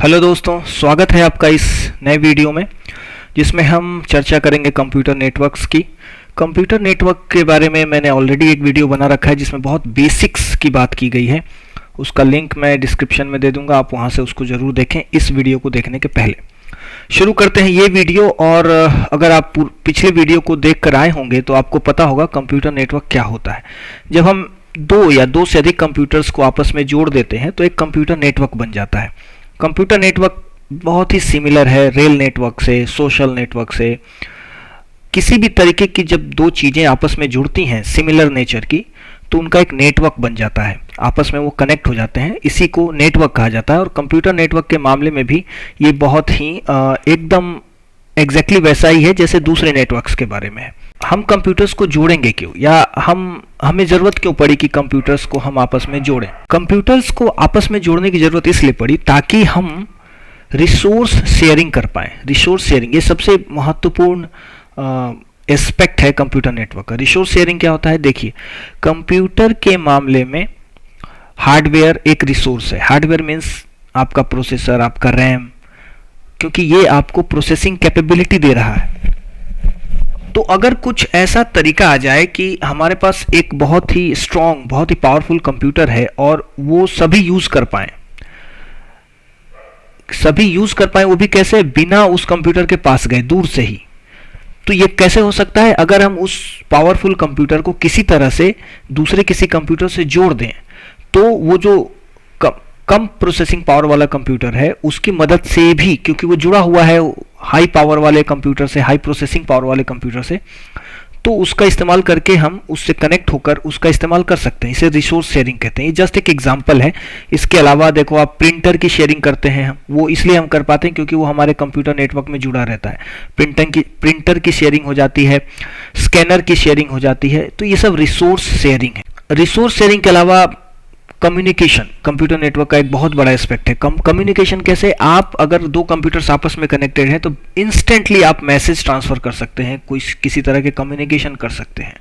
Hello दोस्तों, स्वागत है आपका इस नए वीडियो में जिसमें हम चर्चा करेंगे कंप्यूटर नेटवर्क्स की। कंप्यूटर नेटवर्क के बारे में मैंने ऑलरेडी एक वीडियो बना रखा है जिसमें बहुत बेसिक्स की बात की गई है। उसका लिंक मैं डिस्क्रिप्शन में दे दूंगा, आप वहां से उसको ज़रूर देखें इस वीडियो को देखने के पहले। शुरू करते हैं ये वीडियो। और अगर आप पिछले वीडियो को देख कर आए होंगे तो आपको पता होगा कंप्यूटर नेटवर्क क्या होता है। जब हम दो या दो से अधिक कंप्यूटर्स को आपस में जोड़ देते हैं तो एक कंप्यूटर नेटवर्क बन जाता है। कंप्यूटर नेटवर्क बहुत ही सिमिलर है रेल नेटवर्क से, सोशल नेटवर्क से। किसी भी तरीके की जब दो चीज़ें आपस में जुड़ती हैं सिमिलर नेचर की तो उनका एक नेटवर्क बन जाता है, आपस में वो कनेक्ट हो जाते हैं, इसी को नेटवर्क कहा जाता है। और कंप्यूटर नेटवर्क के मामले में भी ये बहुत ही एकदम एग्जैक्टली वैसा ही है जैसे दूसरे नेटवर्क्स के बारे में है। हम कंप्यूटर्स को जोड़ेंगे क्यों, या हमें ज़रूरत क्यों पड़ी कि कंप्यूटर्स को हम आपस में जोड़ें? कंप्यूटर्स को आपस में जोड़ने की ज़रूरत इसलिए पड़ी ताकि हम रिसोर्स शेयरिंग कर पाएँ। रिसोर्स शेयरिंग ये सबसे महत्वपूर्ण एस्पेक्ट है कंप्यूटर नेटवर्क का। रिसोर्स शेयरिंग क्या होता है? देखिए, कंप्यूटर के मामले में हार्डवेयर एक रिसोर्स है। हार्डवेयर मीन्स आपका प्रोसेसर, आपका रैम, क्योंकि ये आपको प्रोसेसिंग कैपेबिलिटी दे रहा है। तो अगर कुछ ऐसा तरीका आ जाए कि हमारे पास एक बहुत ही स्ट्रॉन्ग, बहुत ही पावरफुल कंप्यूटर है और वो सभी यूज कर पाए, वो भी कैसे? बिना उस कंप्यूटर के पास गए, दूर से ही। तो ये कैसे हो सकता है? अगर हम उस पावरफुल कंप्यूटर को किसी तरह से दूसरे किसी कंप्यूटर से जोड़ दें तो वो जो कम प्रोसेसिंग पावर वाला कंप्यूटर है उसकी मदद से भी, क्योंकि वो जुड़ा हुआ है हाई पावर वाले कंप्यूटर से, हाई प्रोसेसिंग पावर वाले कंप्यूटर से, तो उसका इस्तेमाल करके हम उससे कनेक्ट होकर उसका इस्तेमाल कर सकते हैं। इसे रिसोर्स शेयरिंग कहते हैं। ये जस्ट एक एग्जांपल है। इसके अलावा देखो, आप प्रिंटर की शेयरिंग करते हैं, वो इसलिए हम कर पाते हैं क्योंकि वो हमारे कंप्यूटर नेटवर्क में जुड़ा रहता है। प्रिंटर की शेयरिंग हो जाती है, स्कैनर की शेयरिंग हो जाती है। तो ये सब रिसोर्स शेयरिंग है। रिसोर्स शेयरिंग के अलावा कम्युनिकेशन कंप्यूटर नेटवर्क का एक बहुत बड़ा एस्पेक्ट है। कम्युनिकेशन कैसे? आप अगर दो कंप्यूटर्स आपस में कनेक्टेड हैं तो इंस्टेंटली आप मैसेज ट्रांसफर कर सकते हैं, कोई किसी तरह के कम्युनिकेशन कर सकते हैं।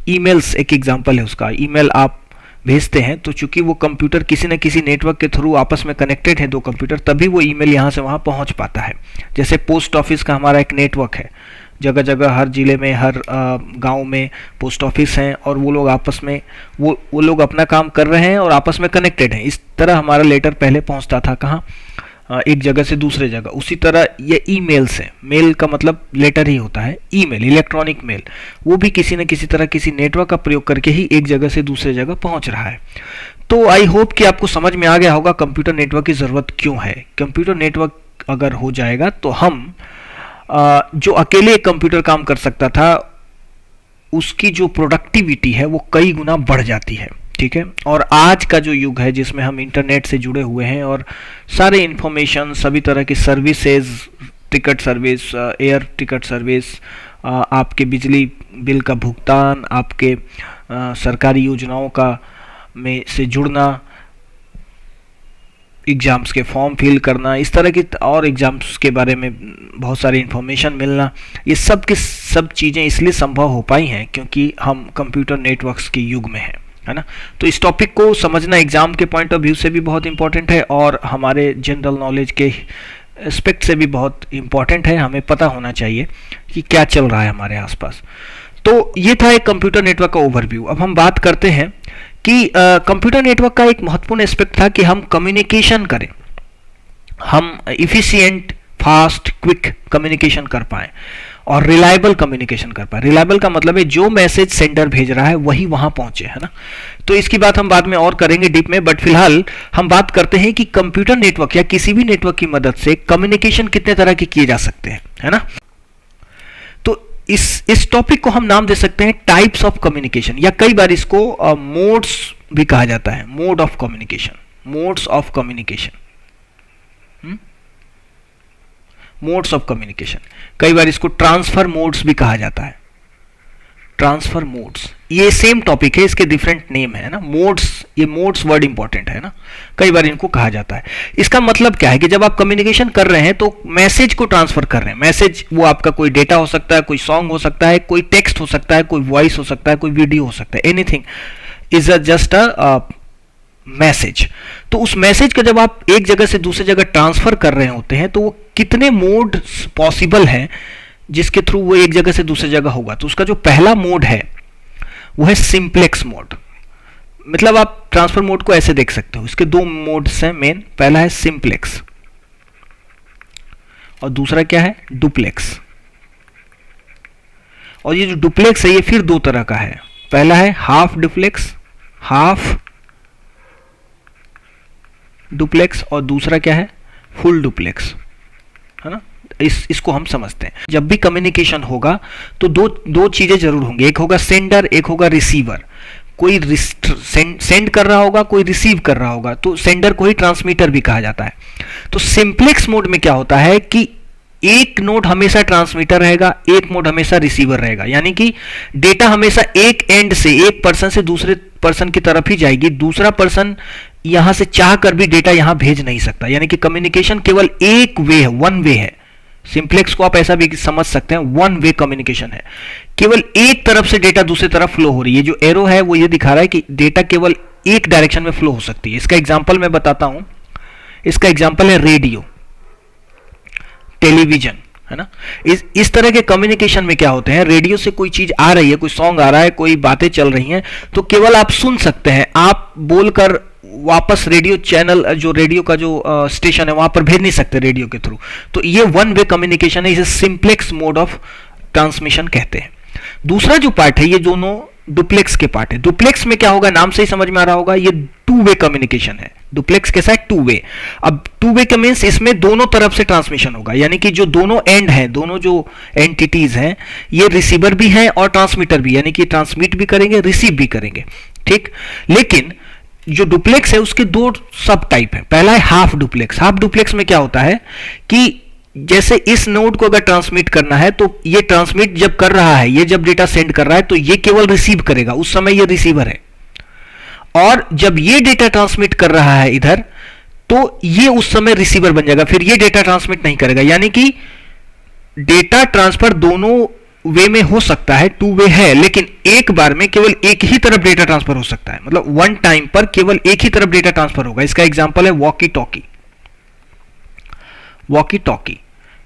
ईमेल्स एक एग्जांपल है उसका। ईमेल आप भेजते हैं तो चूंकि वो कंप्यूटर किसी न किसी नेटवर्क के थ्रू आपस में कनेक्टेड है, दो कंप्यूटर, तभी वो ईमेल यहाँ से वहाँ पहुँच पाता है। जैसे पोस्ट ऑफिस का हमारा एक नेटवर्क है, जगह जगह हर जिले में, हर गांव में पोस्ट ऑफिस हैं और वो लोग आपस में वो लोग अपना काम कर रहे हैं और आपस में कनेक्टेड हैं। इस तरह हमारा लेटर पहले पहुंचता था कहाँ? एक जगह से दूसरे जगह। उसी तरह ये ईमेल्स हैं। मेल का मतलब लेटर ही होता है। ईमेल, इलेक्ट्रॉनिक मेल, वो भी किसी न किसी तरह किसी नेटवर्क का प्रयोग करके ही एक जगह से दूसरे जगह पहुंच रहा है। तो आई होप कि आपको समझ में आ गया होगा कंप्यूटर नेटवर्क की ज़रूरत क्यों है। कंप्यूटर नेटवर्क अगर हो जाएगा तो हम जो अकेले एक कंप्यूटर काम कर सकता था उसकी जो प्रोडक्टिविटी है वो कई गुना बढ़ जाती है। ठीक है। और आज का जो युग है जिसमें हम इंटरनेट से जुड़े हुए हैं और सारे इंफॉर्मेशन, सभी तरह की services, ticket service, air ticket service, आपके बिजली बिल का भुगतान, आपके सरकारी योजनाओं का में से जुड़ना, एग्ज़ाम्स के फॉर्म फिल करना, इस तरह की और एग्ज़ाम्स के बारे में बहुत सारी इन्फॉर्मेशन मिलना, ये सब की सब चीज़ें इसलिए संभव हो पाई हैं क्योंकि हम कंप्यूटर नेटवर्क्स के युग में हैं, है ना। तो इस टॉपिक को समझना एग्ज़ाम के पॉइंट ऑफ व्यू से भी बहुत इंपॉर्टेंट है और हमारे जनरल नॉलेज के एस्पेक्ट से भी बहुत इंपॉर्टेंट है। हमें पता होना चाहिए कि क्या चल रहा है हमारे आसपास। तो ये था एक कंप्यूटर नेटवर्क का ओवरव्यू। अब हम बात करते हैं कि कंप्यूटर नेटवर्क का एक महत्वपूर्ण एस्पेक्ट था कि हम कम्युनिकेशन करें, हम इफिशिएंट, फास्ट, क्विक कम्युनिकेशन कर पाएँ और रिलायबल कम्युनिकेशन कर पाए। रिलायबल का मतलब है जो मैसेज सेंडर भेज रहा है वही वहां पहुंचे, है ना। तो इसकी बात हम बाद में और करेंगे डीप में, बट फिलहाल हम बात करते हैं कि कंप्यूटर नेटवर्क या किसी भी नेटवर्क की मदद से कम्युनिकेशन कितने तरह के किए जा सकते हैं, है ना। तो इस टॉपिक को हम नाम दे सकते हैं टाइप्स ऑफ कम्युनिकेशन, या कई बार इसको मोड्स भी कहा जाता है। Mode of communication, modes of communication, modes of communication. कई बार इसको ट्रांसफर मोड्स भी कहा जाता है। ट्रांसफर मोड्स, ये सेम टॉपिक है, इसके डिफरेंट नेम है ना। मोड्स, ये मोड्स वर्ड इंपॉर्टेंट है ना, कई बार इनको कहा जाता है। इसका मतलब क्या है कि जब आप कम्युनिकेशन कर रहे हैं तो मैसेज को ट्रांसफर कर रहे हैं। मैसेज वो आपका कोई डेटा हो सकता है, कोई सॉन्ग हो सकता है, कोई टेक्स्ट हो सकता है, कोई वॉइस हो सकता है, कोई वीडियो हो सकता है। Anything is just a message. तो उस मैसेज का जब आप एक जगह से दूसरी जगह ट्रांसफर कर रहे होते हैं तो वो कितने मोड पॉसिबल हैं जिसके थ्रू वो एक जगह से दूसरी जगह होगा। तो उसका जो पहला मोड है वो है सिंप्लेक्स मोड। मतलब आप ट्रांसफर मोड को ऐसे देख सकते हो, इसके दो मोड्स हैं मेन। पहला है सिंप्लेक्स और दूसरा क्या है, डुप्लेक्स। और ये जो डुप्लेक्स है ये फिर दो तरह का है। पहला है हाफ डुप्लेक्स, हाफ डुप्लेक्स, और दूसरा क्या है, फुल डुप्लेक्स, है ना। इसको हम समझते हैं। जब भी कम्युनिकेशन होगा तो दो चीजें जरूर होंगी, एक होगा सेंडर, एक होगा रिसीवर। कोई सेंड कर रहा होगा, कोई रिसीव कर रहा होगा, तो सेंडर को ही ट्रांसमीटर भी कहा जाता है। तो सिंप्लेक्स मोड में क्या होता है कि एक नोड हमेशा ट्रांसमीटर रहेगा, एक मोड हमेशा रिसीवर रहेगा। यानी कि डेटा हमेशा एक एंड से, एक पर्सन से दूसरे पर्सन की तरफ ही जाएगी। दूसरा पर्सन यहां से चाह कर भी डेटा यहां भेज नहीं सकता। यानी कि कम्युनिकेशन केवल एक वे है, वन वे है। सिंप्लेक्स को आप ऐसा भी समझ सकते हैं, वन वे कम्युनिकेशन है। केवल एक तरफ से डेटा दूसरी तरफ फ्लो हो रही है। जो एरो है वो ये दिखा रहा है कि डेटा केवल एक डायरेक्शन में फ्लो हो सकती है। इसका एग्जांपल मैं बताता हूं। इसका एग्जांपल है रेडियो, टेलीविजन, है ना। इस तरह के कम्युनिकेशन में क्या होते हैं, रेडियो से कोई चीज आ रही है, कोई सॉन्ग आ रहा है, कोई बातें चल रही हैं, तो केवल आप सुन सकते हैं। आप बोलकर वापस रेडियो चैनल, जो रेडियो का जो स्टेशन है वहां पर भेज नहीं सकते रेडियो के थ्रू। तो ये वन वे कम्युनिकेशन है, इसे सिंप्लेक्स मोड ऑफ ट्रांसमिशन कहते हैं। दूसरा जो पार्ट है, ये दोनों डुप्लेक्स के पार्ट है। डुप्लेक्स में क्या होगा, नाम से ही समझ में आ रहा होगा, ये टू वे कम्युनिकेशन है। डुप्लेक्स कैसा है, टू वे। अब टू वे का मींस इसमें दोनों तरफ से ट्रांसमिशन होगा। यानी कि जो दोनों एंड हैं, दोनों जो एंटिटीज हैं, ये रिसीवर भी हैं और ट्रांसमीटर भी, यानी कि ट्रांसमिट भी करेंगे, रिसीव भी करेंगे, ठीक। लेकिन जो डुप्लेक्स है उसके दो सब टाइप है। पहला है हाफ डुप्लेक्स। हाफ डुप्लेक्स में क्या होता है कि जैसे इस नोड को अगर ट्रांसमिट करना है तो ये ट्रांसमिट जब कर रहा है, ये जब डेटा सेंड कर रहा है तो ये केवल रिसीव करेगा, उस समय ये रिसीवर है। और जब ये डेटा ट्रांसमिट कर रहा है इधर, तो ये उस समय रिसीवर बन जाएगा, फिर ये डेटा ट्रांसमिट नहीं करेगा। यानी कि डेटा ट्रांसफर दोनों वे में हो सकता है, टू वे है, लेकिन एक बार में केवल एक ही तरफ डेटा ट्रांसफर हो सकता है। मतलब वन टाइम पर केवल एक ही तरफ डेटा ट्रांसफर होगा। इसका एग्जांपल है वॉकी टॉकी। वॉकी टॉकी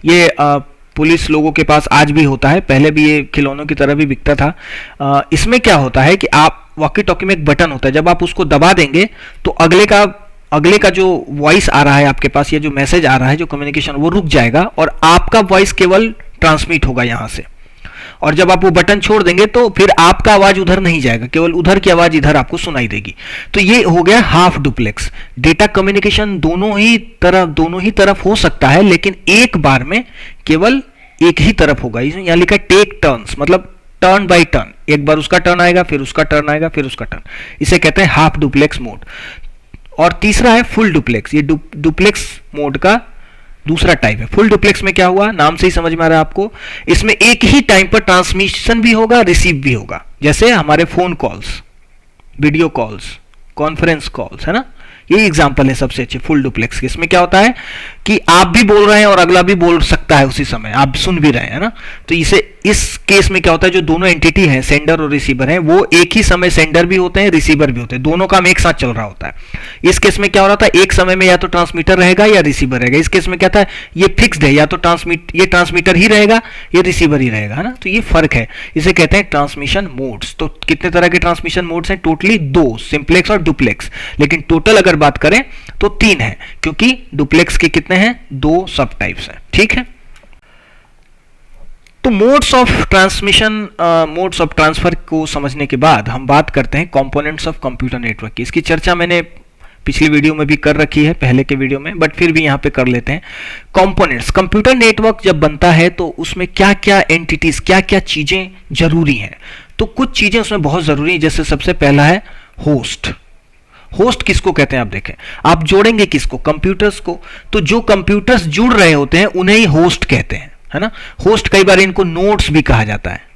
ये पुलिस लोगों के पास आज भी होता है, पहले भी ये खिलौनों की तरह भी बिकता था। इसमें क्या होता है कि आप वॉकी टॉकी में एक बटन होता है, जब आप उसको दबा देंगे तो अगले का जो वॉइस आ रहा है आपके पास, ये जो मैसेज आ रहा है, जो कम्युनिकेशन, वो रुक जाएगा और आपका वॉइस केवल ट्रांसमिट होगा यहां से। और जब आप वो बटन छोड़ देंगे तो फिर आपका आवाज उधर नहीं जाएगा, केवल उधर की आवाज इधर आपको सुनाई देगी। तो ये हो गया हाफ डुप्लेक्स। डेटा कम्युनिकेशन दोनों ही तरफ हो सकता है, लेकिन एक बार में केवल एक ही तरफ होगा। यहां लिखा है टेक टर्न्स, मतलब टर्न बाय टर्न, एक बार उसका टर्न आएगा, फिर उसका टर्न आएगा, फिर उसका टर्न। इसे कहते हैं हाफ डुप्लेक्स मोड। और तीसरा है फुल डुप्लेक्स। ये डुप्लेक्स मोड का दूसरा टाइप है। फुल डुप्लेक्स में क्या हुआ, नाम से ही समझ में आ रहा है आपको, इसमें एक ही टाइम पर ट्रांसमिशन भी होगा, रिसीव भी होगा। जैसे हमारे phone calls, video calls, conference calls, है ना। यही एग्जांपल है सबसे अच्छे फुल डुप्लेक्स के। इसमें क्या होता है कि आप भी बोल रहे हैं और अगला भी बोल सकता है उसी समय, आप सुन भी रहे हैं ना। तो इस केस में क्या होता है, जो दोनों एंटिटी हैं, सेंडर और रिसीवर हैं, वो एक ही समय सेंडर भी होते हैं, रिसीवर भी होते हैं, दोनों काम एक साथ चल रहा होता है। इस केस में क्या हो रहा था, एक समय में या तो ट्रांसमीटर रहेगा या रिसीवर रहेगा। इस केस में क्या था, ये फिक्स्ड है, या तो ये ट्रांसमीटर ही रहेगा या रिसीवर ही रहेगा, है ना। तो ये फर्क है, इसे कहते हैं ट्रांसमिशन मोड्स। तो कितने तरह के ट्रांसमिशन मोड्स हैं, टोटली दो, सिंप्लेक्स और डुप्लेक्स। लेकिन टोटल अगर बात करें तो तीन है, क्योंकि डुप्लेक्स के कितने हैं, दो सब टाइप्स हैं, ठीक है। तो modes of transmission, modes of transfer को समझने के बाद हम बात करते हैं कंपोनेंट्स ऑफ कंप्यूटर नेटवर्क की। इसकी चर्चा मैंने पिछली वीडियो में भी कर रखी है, पहले के वीडियो में, बट फिर भी यहां पे कर लेते हैं। कंपोनेंट्स, कंप्यूटर नेटवर्क जब बनता है तो उसमें क्या क्या एंटिटीज, क्या क्या चीजें जरूरी हैं। तो कुछ चीजें उसमें बहुत जरूरी है। जैसे सबसे पहला है होस्ट। होस्ट किसको कहते हैं, आप देखें, आप जोड़ेंगे किसको, कंप्यूटर्स को। तो जो कंप्यूटर्स जुड़ रहे होते हैं उन्हें ही होस्ट कहते हैं, है ना। होस्ट, कई बार इनको नोड्स भी कहा जाता है।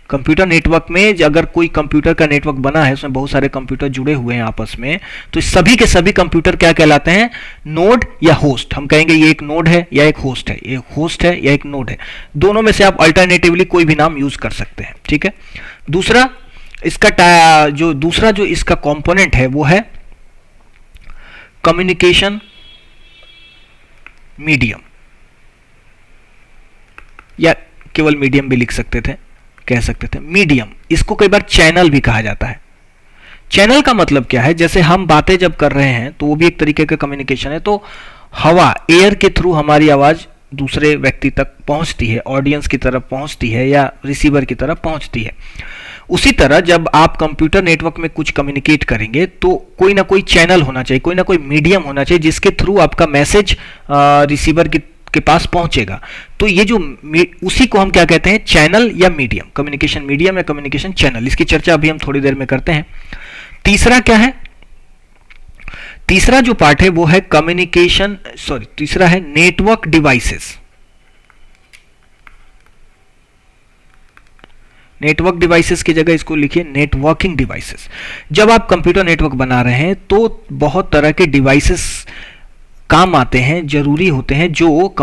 कंप्यूटर नेटवर्क में अगर कोई कंप्यूटर का नेटवर्क बना है, उसमें बहुत सारे कंप्यूटर जुड़े हुए हैं आपस में, तो सभी के सभी कंप्यूटर क्या कहलाते हैं, नोड या होस्ट। हम कहेंगे ये एक नोड है या एक होस्ट है, एक होस्ट है या एक नोड है। दोनों में से आप अल्टरनेटिवली कोई भी नाम यूज कर सकते हैं, ठीक है। दूसरा इसका जो इसका कंपोनेंट है वो है कम्युनिकेशन मीडियम, या केवल मीडियम भी लिख सकते थे, कह सकते थे मीडियम। इसको कई बार चैनल भी कहा जाता है। चैनल का मतलब क्या है, जैसे हम बातें जब कर रहे हैं तो वो भी एक तरीके का कम्युनिकेशन है, तो हवा, एयर के थ्रू हमारी आवाज दूसरे व्यक्ति तक पहुंचती है, ऑडियंस की तरफ पहुंचती है या रिसीवर की तरफ पहुंचती है। उसी तरह जब आप कंप्यूटर नेटवर्क में कुछ कम्युनिकेट करेंगे तो कोई ना कोई चैनल होना चाहिए, कोई ना कोई मीडियम होना चाहिए जिसके थ्रू आपका मैसेज रिसीवर के पास पहुंचेगा। तो ये जो उसी को हम क्या कहते हैं, चैनल या मीडियम, कम्युनिकेशन मीडियम या कम्युनिकेशन चैनल। इसकी चर्चा अभी हम थोड़ी देर में करते हैं। तीसरा क्या है, तीसरा जो पार्ट है वो है तीसरा है नेटवर्क डिवाइसेस। नेटवर्क डिवाइसेस की जगह इसको लिखिए नेटवर्किंग डिवाइसेस। जब आप कंप्यूटर नेटवर्क बना रहे हैं तो बहुत तरह के डिवाइसेस काम आते हैं, जरूरी होते हैं, जो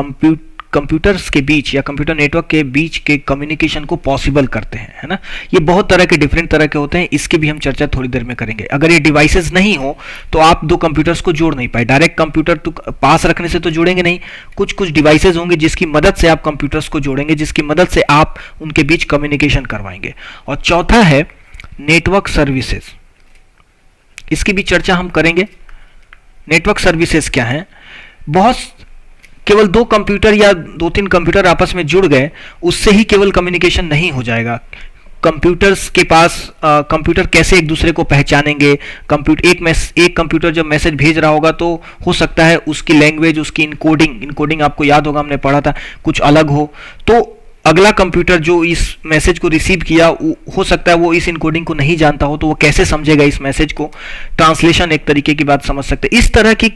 कंप्यूटर्स के बीच या कंप्यूटर नेटवर्क के बीच के कम्युनिकेशन को पॉसिबल करते हैं, है ना। ये बहुत तरह के डिफरेंट तरह के होते हैं, इसकी भी हम चर्चा थोड़ी देर में करेंगे। अगर ये डिवाइसेस नहीं हो तो आप दो कंप्यूटर्स को जोड़ नहीं पाए, डायरेक्ट कंप्यूटर तो पास रखने से तो जोड़ेंगे नहीं, कुछ कुछ डिवाइसेस होंगे जिसकी मदद से आप कंप्यूटर्स को जोड़ेंगे, जिसकी मदद से आप उनके बीच कम्युनिकेशन करवाएंगे। और चौथा है नेटवर्क सर्विसेज, इसकी भी चर्चा हम करेंगे। नेटवर्क सर्विसेज क्या है, केवल दो कंप्यूटर या दो तीन कंप्यूटर आपस में जुड़ गए उससे ही केवल कम्युनिकेशन नहीं हो जाएगा। कंप्यूटर्स के पास कंप्यूटर कैसे एक दूसरे को पहचानेंगे, एक कंप्यूटर जब मैसेज भेज रहा होगा तो हो सकता है उसकी लैंग्वेज, उसकी इनकोडिंग आपको याद होगा, हमने पढ़ा था, कुछ अलग हो, तो अगला कंप्यूटर जो इस मैसेज को रिसीव किया हो सकता है वो इस इनकोडिंग को नहीं जानता हो, तो वो कैसे समझेगा इस मैसेज को, ट्रांसलेशन एक तरीके की बात समझ सकते हैं। इस तरह की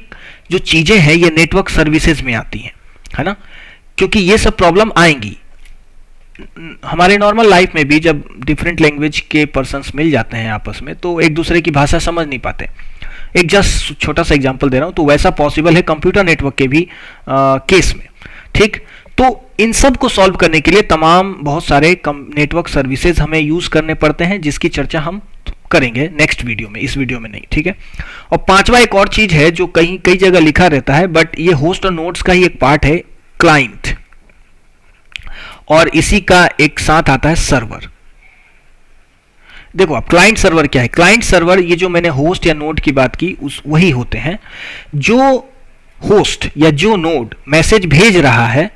जो चीजें हैं ये नेटवर्क सर्विसेज में आती हैं, है ना, क्योंकि ये सब प्रॉब्लम आएंगी हमारे नॉर्मल लाइफ में भी। जब डिफरेंट लैंग्वेज के पर्सन्स मिल जाते हैं आपस में तो एक दूसरे की भाषा समझ नहीं पाते। एक जस्ट छोटा सा एग्जांपल दे रहा हूं, तो वैसा पॉसिबल है कंप्यूटर नेटवर्क के भी केस में, ठीक। तो इन सब को सॉल्व करने के लिए बहुत सारे नेटवर्क सर्विसेज हमें यूज करने पड़ते हैं, जिसकी चर्चा हम करेंगे नेक्स्ट वीडियो में, इस वीडियो में नहीं, ठीक है। और पांचवा एक और चीज है जो कई जगह लिखा रहता है, बट ये होस्ट और नोड्स का ही एक पार्ट है, क्लाइंट, और इसी का एक साथ आता है सर्वर। देखो आप, क्लाइंट सर्वर क्या है, क्लाइंट सर्वर ये जो मैंने होस्ट या नोड की बात की वही होते हैं। जो होस्ट या जो नोड मैसेज भेज रहा है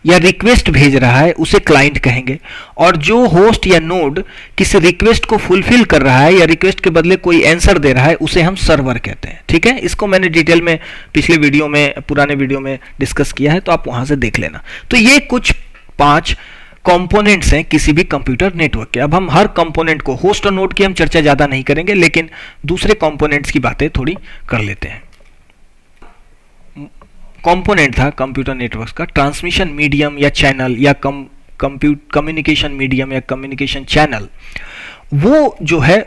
या रिक्वेस्ट भेज रहा है उसे क्लाइंट कहेंगे, और जो होस्ट या नोड किसी रिक्वेस्ट को फुलफिल कर रहा है या रिक्वेस्ट के बदले कोई आंसर दे रहा है उसे हम सर्वर कहते हैं, ठीक है। इसको मैंने डिटेल में पिछले वीडियो में, पुराने वीडियो में डिस्कस किया है, तो आप वहां से देख लेना। तो ये कुछ 5 कंपोनेंट्स हैं किसी भी कंप्यूटर नेटवर्क के। अब हम हर कंपोनेंट को, होस्ट और नोड की हम चर्चा ज्यादा नहीं करेंगे, लेकिन दूसरे कंपोनेंट्स की बातें थोड़ी कर लेते हैं। कंपोनेंट था कंप्यूटर नेटवर्क का ट्रांसमिशन मीडियम या चैनल या कम्युनिकेशन मीडियम या कम्युनिकेशन चैनल। वो जो है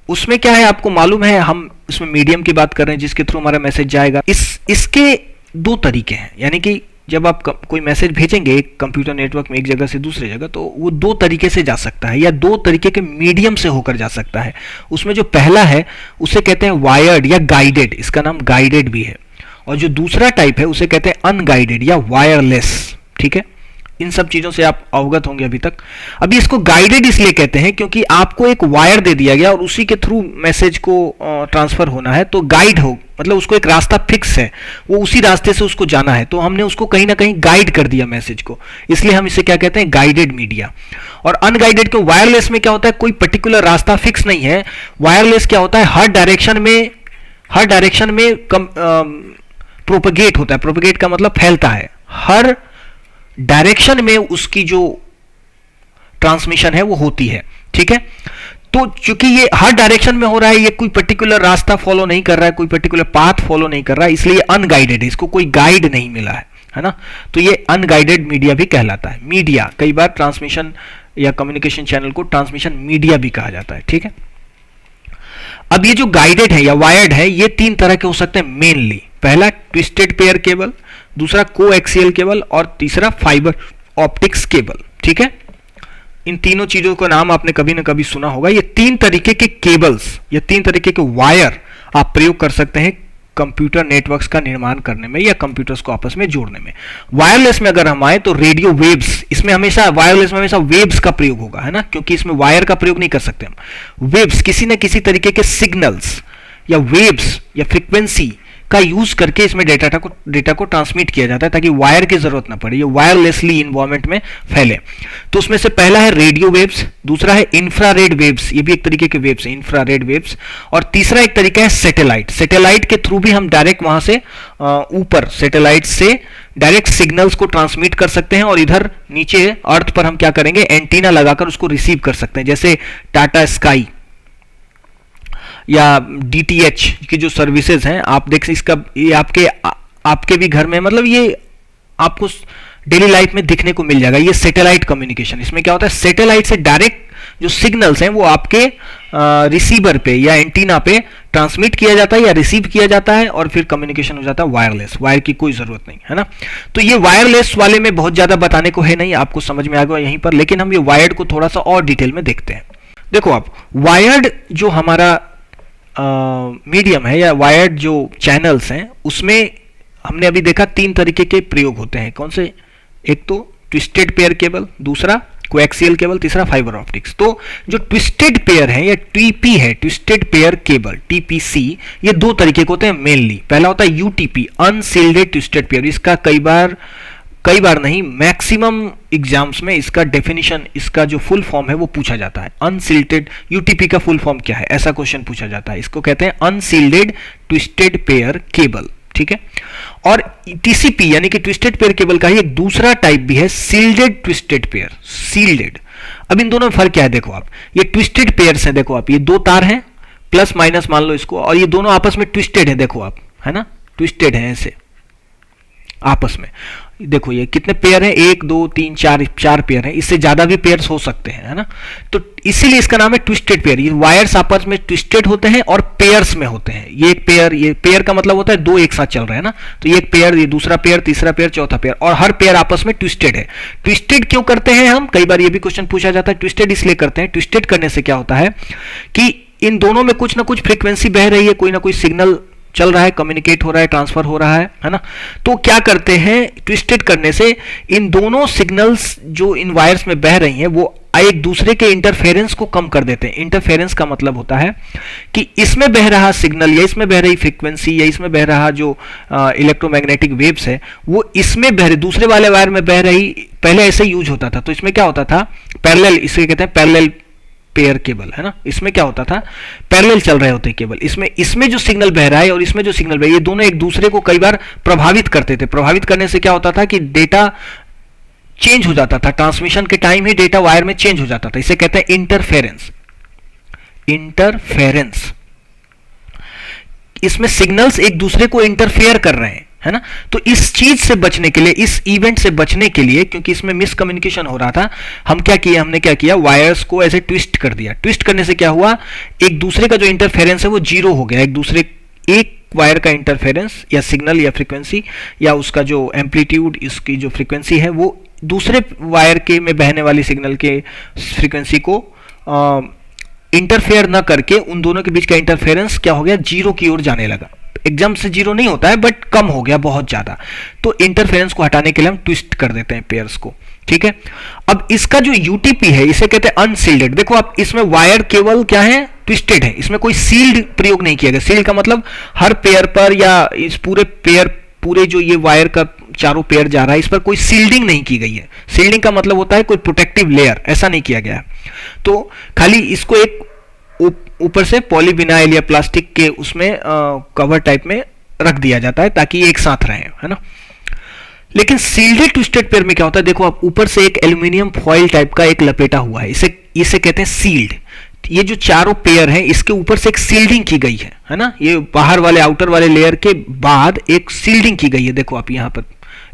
उसमें क्या है आपको मालूम है, हम उसमें मीडियम की बात कर रहे हैं जिसके थ्रू हमारा मैसेज जाएगा। इसके दो तरीके हैं, यानी कि जब आप कोई मैसेज भेजेंगे एक कंप्यूटर नेटवर्क में एक जगह से दूसरे जगह, तो वो दो तरीके से जा सकता है या दो तरीके के मीडियम से होकर जा सकता है। उसमें जो पहला है उसे कहते हैं वायर्ड या गाइडेड, इसका नाम गाइडेड भी है, और जो दूसरा टाइप है उसे कहते हैं अनगाइडेड या वायरलेस, ठीक है। इन सब चीजों से आप अवगत होंगे अभी तक। अभी इसको गाइडेड इसलिए कहते हैं क्योंकि आपको एक वायर दे दिया गया और उसी के थ्रू मैसेज को ट्रांसफर होना है, तो गाइड हो मतलब उसको एक रास्ता फिक्स है, वो उसी रास्ते से उसको जाना है, तो हमने उसको कहीं ना कहीं गाइड कर दिया मैसेज को, इसलिए हम इसे क्या कहते हैं, गाइडेड मीडिया। और अनगाइडेड के वायरलेस में क्या होता है, कोई पर्टिकुलर रास्ता फिक्स नहीं है। वायरलेस क्या होता है, हर डायरेक्शन में प्रोपगेट होता है। प्रोपगेट का मतलब फैलता है, हर डायरेक्शन में उसकी जो ट्रांसमिशन है वो होती है, ठीक है। तो चूंकि ये हर डायरेक्शन में हो रहा है, ये कोई पर्टिकुलर रास्ता फॉलो नहीं कर रहा है, कोई पर्टिकुलर पाथ फॉलो नहीं कर रहा है, इसलिए अनगाइडेड है, इसको कोई गाइड नहीं मिला है ना। तो ये अनगाइडेड मीडिया भी कहलाता है। मीडिया, कई बार ट्रांसमिशन या कम्युनिकेशन चैनल को ट्रांसमिशन मीडिया भी कहा जाता है, ठीक है। अब ये जो गाइडेड है या वायर्ड है, ये 3 तरह के हो सकते हैं मेनली। पहला ट्विस्टेड पेयर केबल, दूसरा कोएक्सियल केबल और तीसरा फाइबर ऑप्टिक्स केबल, ठीक है। इन तीनों चीजों का नाम आपने कभी ना कभी सुना होगा। ये 3 तरीके के केबल्स या 3 तरीके के वायर आप प्रयोग कर सकते हैं कंप्यूटर नेटवर्क्स का निर्माण करने में या कंप्यूटर्स को आपस में जोड़ने में। वायरलेस में अगर हम आए तो रेडियो वेव्स, इसमें हमेशा वायरलेस में हमेशा वेव्स का प्रयोग होगा, है ना, क्योंकि इसमें वायर का प्रयोग नहीं कर सकते हम। वेव्स किसी न किसी तरीके के सिग्नल्स या वेव्स या फ्रीक्वेंसी का यूज करके इसमें डेटा को ट्रांसमिट किया जाता है ताकि वायर की जरूरत ना पड़े, ये वायरलेसली इन्वायरमेंट में फैले। तो उसमें से पहला है रेडियो वेव्स, दूसरा है इंफ्रारेड वेव्स, ये भी एक तरीके के वेव्स है इंफ्रारेड वेव्स, और तीसरा एक तरीका है सैटेलाइट। सैटेलाइट के थ्रू भी हम डायरेक्ट वहां से ऊपर सैटेलाइट से डायरेक्ट सिग्नल्स को ट्रांसमिट कर सकते हैं और इधर नीचे अर्थ पर हम क्या करेंगे, एंटीना लगाकर उसको रिसीव कर सकते हैं। जैसे टाटा स्काई या डीटीएच की जो सर्विसेज हैं, आप देख इसका ये आपके भी घर में, मतलब ये आपको डेली लाइफ में दिखने को मिल जाएगा। ये सैटेलाइट कम्युनिकेशन, इसमें क्या होता है, सैटेलाइट से डायरेक्ट जो सिग्नल्स हैं वो आपके रिसीवर पे या एंटीना पे ट्रांसमिट किया जाता है या रिसीव किया जाता है और फिर कम्युनिकेशन हो जाता है वायरलेस। वायर की कोई जरूरत नहीं है ना। तो ये वायरलेस वाले में बहुत ज्यादा बताने को है नहीं, आपको समझ में आ गया यहीं पर, लेकिन हम ये वायर्ड को थोड़ा सा और डिटेल में देखते हैं। देखो आप, वायर्ड जो हमारा मीडियम है या वायर्ड जो चैनल्स हैं उसमें हमने अभी देखा 3 तरीके के प्रयोग होते हैं। कौन से? एक तो ट्विस्टेड पेयर केबल, दूसरा कोएक्सियल केबल, तीसरा फाइबर ऑप्टिक्स। तो जो ट्विस्टेड पेयर है या टीपी है, ट्विस्टेड पेयर केबल टीपीसी, ये 2 तरीके के होते हैं मेनली। पहला होता है यूटीपी, अनसील्डेड ट्विस्टेड पेयर। इसका कई बार नहीं, मैक्सिमम एग्जाम्स में इसका डेफिनेशन, इसका जो फुल फॉर्म है वो पूछा जाता है। अनसील्डेड यूटीपी का फुल फॉर्म क्या है, ऐसा क्वेश्चन पूछा जाता है। इसको कहते हैं अनसील्डेड ट्विस्टेड पेयर केबल, ठीक है। और टीसीपी यानी कि ट्विस्टेड पेयर केबल का ही एक दूसरा टाइप भी है, सील्डेड ट्विस्टेड पेयर, सील्डेड। अब इन दोनों में फर्क क्या है, देखो आप, ये ट्विस्टेड पेयर्स हैं, देखो आप, ये 2 तार हैं प्लस माइनस मान लो इसको, और ये दोनों आपस में ट्विस्टेड है, देखो आप, है ना, ट्विस्टेड है ऐसे आपस में। देखो ये कितने पेयर हैं, 1 2 3 4 पेयर हैं, इससे ज्यादा भी पेयर्स हो सकते हैं, है ना। तो इसीलिए इसका नाम है ट्विस्टेड पेयर। ये वायर्स आपस में ट्विस्टेड होते हैं और पेयर्स में होते हैं। ये पेयर का मतलब होता है 2 एक साथ चल रहे हैं ना। तो ये एक पेयर, ये दूसरा पेयर, तीसरा पेयर, चौथा पेयर, और हर पेयर आपस में ट्विस्टेड है। ट्विस्टेड क्यों करते हैं हम, कई बार ये भी क्वेश्चन पूछा जाता है। ट्विस्टेड इसलिए करते हैं, ट्विस्टेड करने से क्या होता है कि इन दोनों में कुछ ना कुछ फ्रीक्वेंसी बह रही है, कोई ना कोई सिग्नल चल रहा है, कम्युनिकेट हो रहा है, ट्रांसफर हो रहा है ना। तो क्या करते हैं, ट्विस्टेड करने से इन दोनों सिग्नल्स जो इन वायर्स में बह रही हैं वो एक दूसरे के इंटरफेरेंस को कम कर देते हैं। इंटरफेरेंस का मतलब होता है कि इसमें बह रहा सिग्नल या इसमें बह रही फ्रीक्वेंसी या इसमें बह रहा जो इलेक्ट्रोमैग्नेटिक वेव्स है वो इसमें बह रही, दूसरे वाले वायर में बह रही। पहले ऐसे यूज होता था, तो इसमें क्या होता था, पैरेलल, इसे कहते हैं पैरेलल पेयर केबल, है ना। इसमें क्या होता था, पैरेलल चल रहे होते केबल, इसमें जो सिग्नल बह रहा है और इसमें जो सिग्नल बह रहा है, ये दोनों एक दूसरे को कई बार प्रभावित करते थे। प्रभावित करने से क्या होता था कि डेटा चेंज हो जाता था, ट्रांसमिशन के टाइम ही डेटा वायर में चेंज हो जाता था। इसे कहते हैं इंटरफेरेंस। इंटरफेरेंस, इसमें सिग्नल्स एक दूसरे को इंटरफेयर कर रहे हैं, है ना। तो इस चीज से बचने के लिए, इस इवेंट से बचने के लिए, क्योंकि इसमें मिसकम्युनिकेशन हो रहा था, हमने क्या किया, वायर्स को ऐसे ट्विस्ट कर दिया। ट्विस्ट करने से क्या हुआ, एक दूसरे का जो इंटरफेरेंस है वो 0 हो गया। एक वायर का इंटरफेरेंस या सिग्नल या फ्रीक्वेंसी या उसका जो एम्पलीट्यूड, इसकी जो फ्रीक्वेंसी है वो दूसरे वायर के में बहने वाली सिग्नल के फ्रीक्वेंसी को इंटरफेयर ना करके उन दोनों के बीच का इंटरफेरेंस क्या हो गया, 0 की ओर जाने लगा। एकदम से 0 नहीं होता है बट कम हो गया बहुत ज्यादा। तो इंटरफेरेंस को हटाने के लिए हम ट्विस्ट कर देते हैं पेयर्स को, ठीक है। अब इसका जो यूटीपी है इसे कहते हैं अनसील्डेड। देखो आप, इसमें वायर केवल क्या है, ट्विस्टेड है, इसमें कोई सील्ड प्रयोग नहीं किया गया। सील्ड का मतलब हर पेयर पर या इस पूरे जो ये वायर का चारों पेयर जा रहा है इस पर कोई सील्डिंग नहीं की गई है। सील्डिंग का मतलब होता है कोई प्रोटेक्टिव लेयर, ऐसा नहीं किया गया। तो खाली इसको एक ऊपर से पॉलीविनाइल या प्लास्टिक के उसमें कवर टाइप में रख दिया जाता है ताकि एक साथ रहे, है ना। लेकिन सील्डेड ट्विस्टेड पेयर में क्या होता है, देखो आप, ऊपर से एक एल्यूमिनियम फॉइल टाइप का एक लपेटा हुआ है, इसे कहते हैं सील्ड। ये जो चारों पेयर हैं इसके ऊपर से एक सील्डिंग की गई है ना। ये बाहर वाले आउटर वाले लेयर के बाद एक सील्डिंग की गई है। देखो आप, यहाँ पर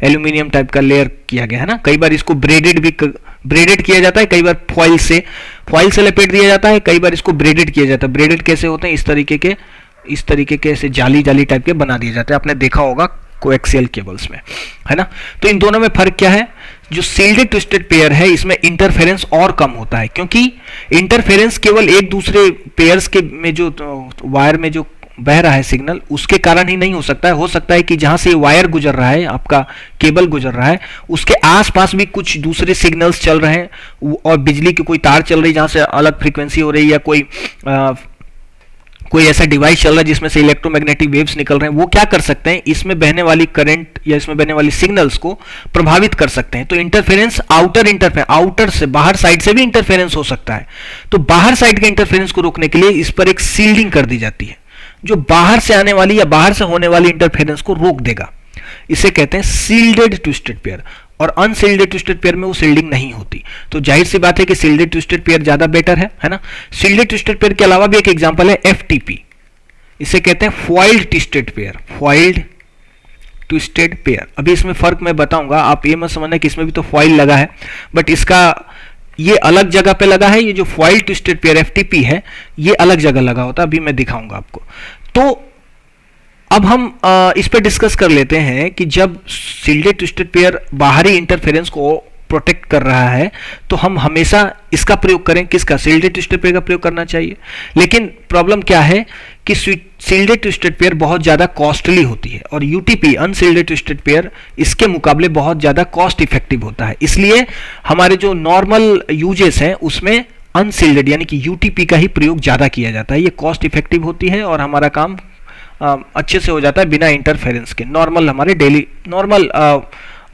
एल्यूमिनियम टाइप का लेयर किया गया है ना। कई बार इसको ब्रेडेड किया जाता है, कई बार फॉइल से लपेट दिया जाता है, कई बार इसको ब्रेडेड किया जाता है। ब्रेडेड कैसे होते हैं, इस तरीके के ऐसे जाली टाइप के बना दिए जाते हैं, आपने देखा होगा कोएक्सियल केबल्स में, है ना। तो इन दोनों में फर्क क्या है, जो सील्डेड ट्विस्टेड पेयर है इसमें इंटरफेरेंस और कम होता है, क्योंकि इंटरफेरेंस केवल एक दूसरे पेयर्स के में जो वायर में जो बह रहा है सिग्नल, उसके कारण ही नहीं हो सकता है कि जहां से वायर गुजर रहा है, आपका केबल गुजर रहा है, उसके आसपास भी कुछ दूसरे सिग्नल्स चल रहे हैं और बिजली की कोई तार चल रही है जहां से अलग फ्रीक्वेंसी हो रही है, या कोई ऐसा डिवाइस चल रहा है जिसमें से इलेक्ट्रोमैग्नेटिक वेव्स निकल रहे हैं। वो क्या कर सकते हैं, इसमें बहने वाली करंट या इसमें बहने वाली सिग्नल्स को प्रभावित कर सकते हैं। तो इंटरफेरेंस आउटर से, बाहर साइड से भी इंटरफेरेंस हो सकता है। तो बाहर साइड के इंटरफेरेंस को रोकने के लिए इस पर एक सील्डिंग कर दी जाती है जो बाहर से आने वाली या बाहर से होने वाली इंटरफेरेंस को रोक देगा। इसे कहते हैं सील्डेड ट्विस्टेड पेयर। और अनसील्डेड ट्विस्टेड पेयर में वो सील्डिंग नहीं होती। तो जाहिर सी बात है कि सील्डेड ट्विस्टेड पेयर ज्यादा बेटर है ना। सील्डेड ट्विस्टेड पेयर के अलावा भी एक एग्जांपल है एफटीपी। इसे कहते हैं foiled twisted pair. Foiled twisted pair, अभी इसमें फर्क मैं बताऊंगा, आप ये मत समझना कि इसमें भी तो फॉइल लगा है, बट इसका ये अलग जगह पे लगा है। ये जो फॉइल्ड ट्विस्टेड पेयर एफटीपी है ये अलग जगह लगा होता है, अभी मैं दिखाऊंगा आपको। तो अब हम इस पर डिस्कस कर लेते हैं कि जब सील्डेड ट्विस्टेड पेयर बाहरी इंटरफेरेंस को प्रोटेक्ट कर रहा है तो हम हमेशा इसका प्रयोग करें, किसका, सील्डेड ट्विस्टेड पेयर का प्रयोग करना चाहिए। लेकिन प्रॉब्लम क्या है कि सील्डेड ट्विस्टेड पेयर बहुत ज्यादा कॉस्टली होती है और यूटीपी अनसील्डेड ट्विस्टेड पेयर इसके मुकाबले बहुत ज्यादा कॉस्ट इफेक्टिव होता है। इसलिए हमारे जो नॉर्मल यूजेस हैं उसमें अनसील्डेड यानी कि यूटीपी का ही प्रयोग ज्यादा किया जाता है। ये कॉस्ट इफेक्टिव होती है और हमारा काम अच्छे से हो जाता है बिना इंटरफेरेंस के, नॉर्मल हमारे डेली नॉर्मल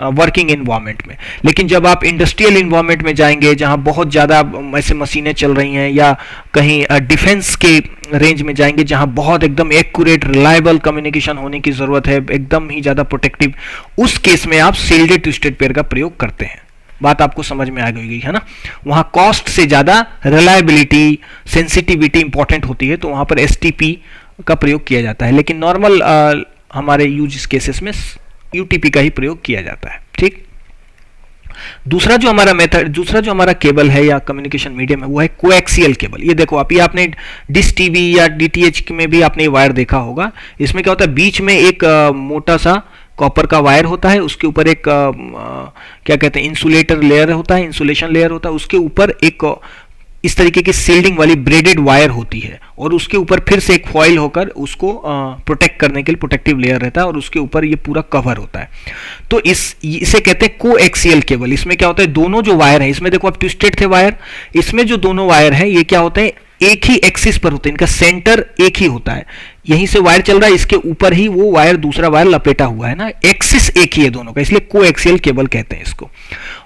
वर्किंग इन्वायरमेंट में। लेकिन जब आप इंडस्ट्रियल इन्वायरमेंट में जाएंगे जहां बहुत ज़्यादा ऐसे मशीनें चल रही हैं, या कहीं डिफेंस के रेंज में जाएंगे जहां बहुत एकदम एक्यूरेट रिलायबल कम्युनिकेशन होने की ज़रूरत है, एकदम ही ज़्यादा प्रोटेक्टिव, उस केस में आप सील्डेड ट्विस्टेड पेयर का प्रयोग करते हैं। बात आपको समझ में आ गई है ना। वहां कॉस्ट से ज़्यादा रिलायबिलिटी, सेंसिटिविटी इंपॉर्टेंट होती है, तो वहां पर एसटीपी का प्रयोग किया जाता है। लेकिन नॉर्मल हमारे यूज केसेस में यूटीपी का ही प्रयोग किया जाता है। ठीक, दूसरा जो हमारा केबल है या कम्युनिकेशन मीडियम है वो है कोएक्सियल केबल। ये देखो आप, ये आपने डिश टीवी या डीटीएच में भी आपने ये वायर देखा होगा। इसमें क्या होता है, बीच में एक मोटा सा कॉपर का वायर होता है, उसके ऊपर एक क्या कहते हैं इंसुलेटर लेयर होता है, इंसुलेशन लेयर होता है, उसके ऊपर एक इस तरीके की सील्डिंग वाली ब्रेडेड वायर होती है और उसके ऊपर फिर से एक फॉइल होकर उसको प्रोटेक्ट करने के लिए प्रोटेक्टिव लेयर रहता है और उसके ऊपर ये पूरा कवर होता है। तो इसे कहते हैं कोएक्सियल केबल। इसमें क्या होता है, दोनों जो वायर है, इसमें देखो आप ट्विस्टेड थे वायर, इसमें जो दोनों वायर है ये क्या होते हैं, एक ही एक्सिस पर होते हैं, इनका सेंटर एक ही होता है। यहीं से वायर चल रहा है, इसके ऊपर ही वो वायर दूसरा वायर लपेटा हुआ है ना, एक्सिस एक ही है दोनों का, इसलिए कोएक्सियल केबल कहते हैं इसको।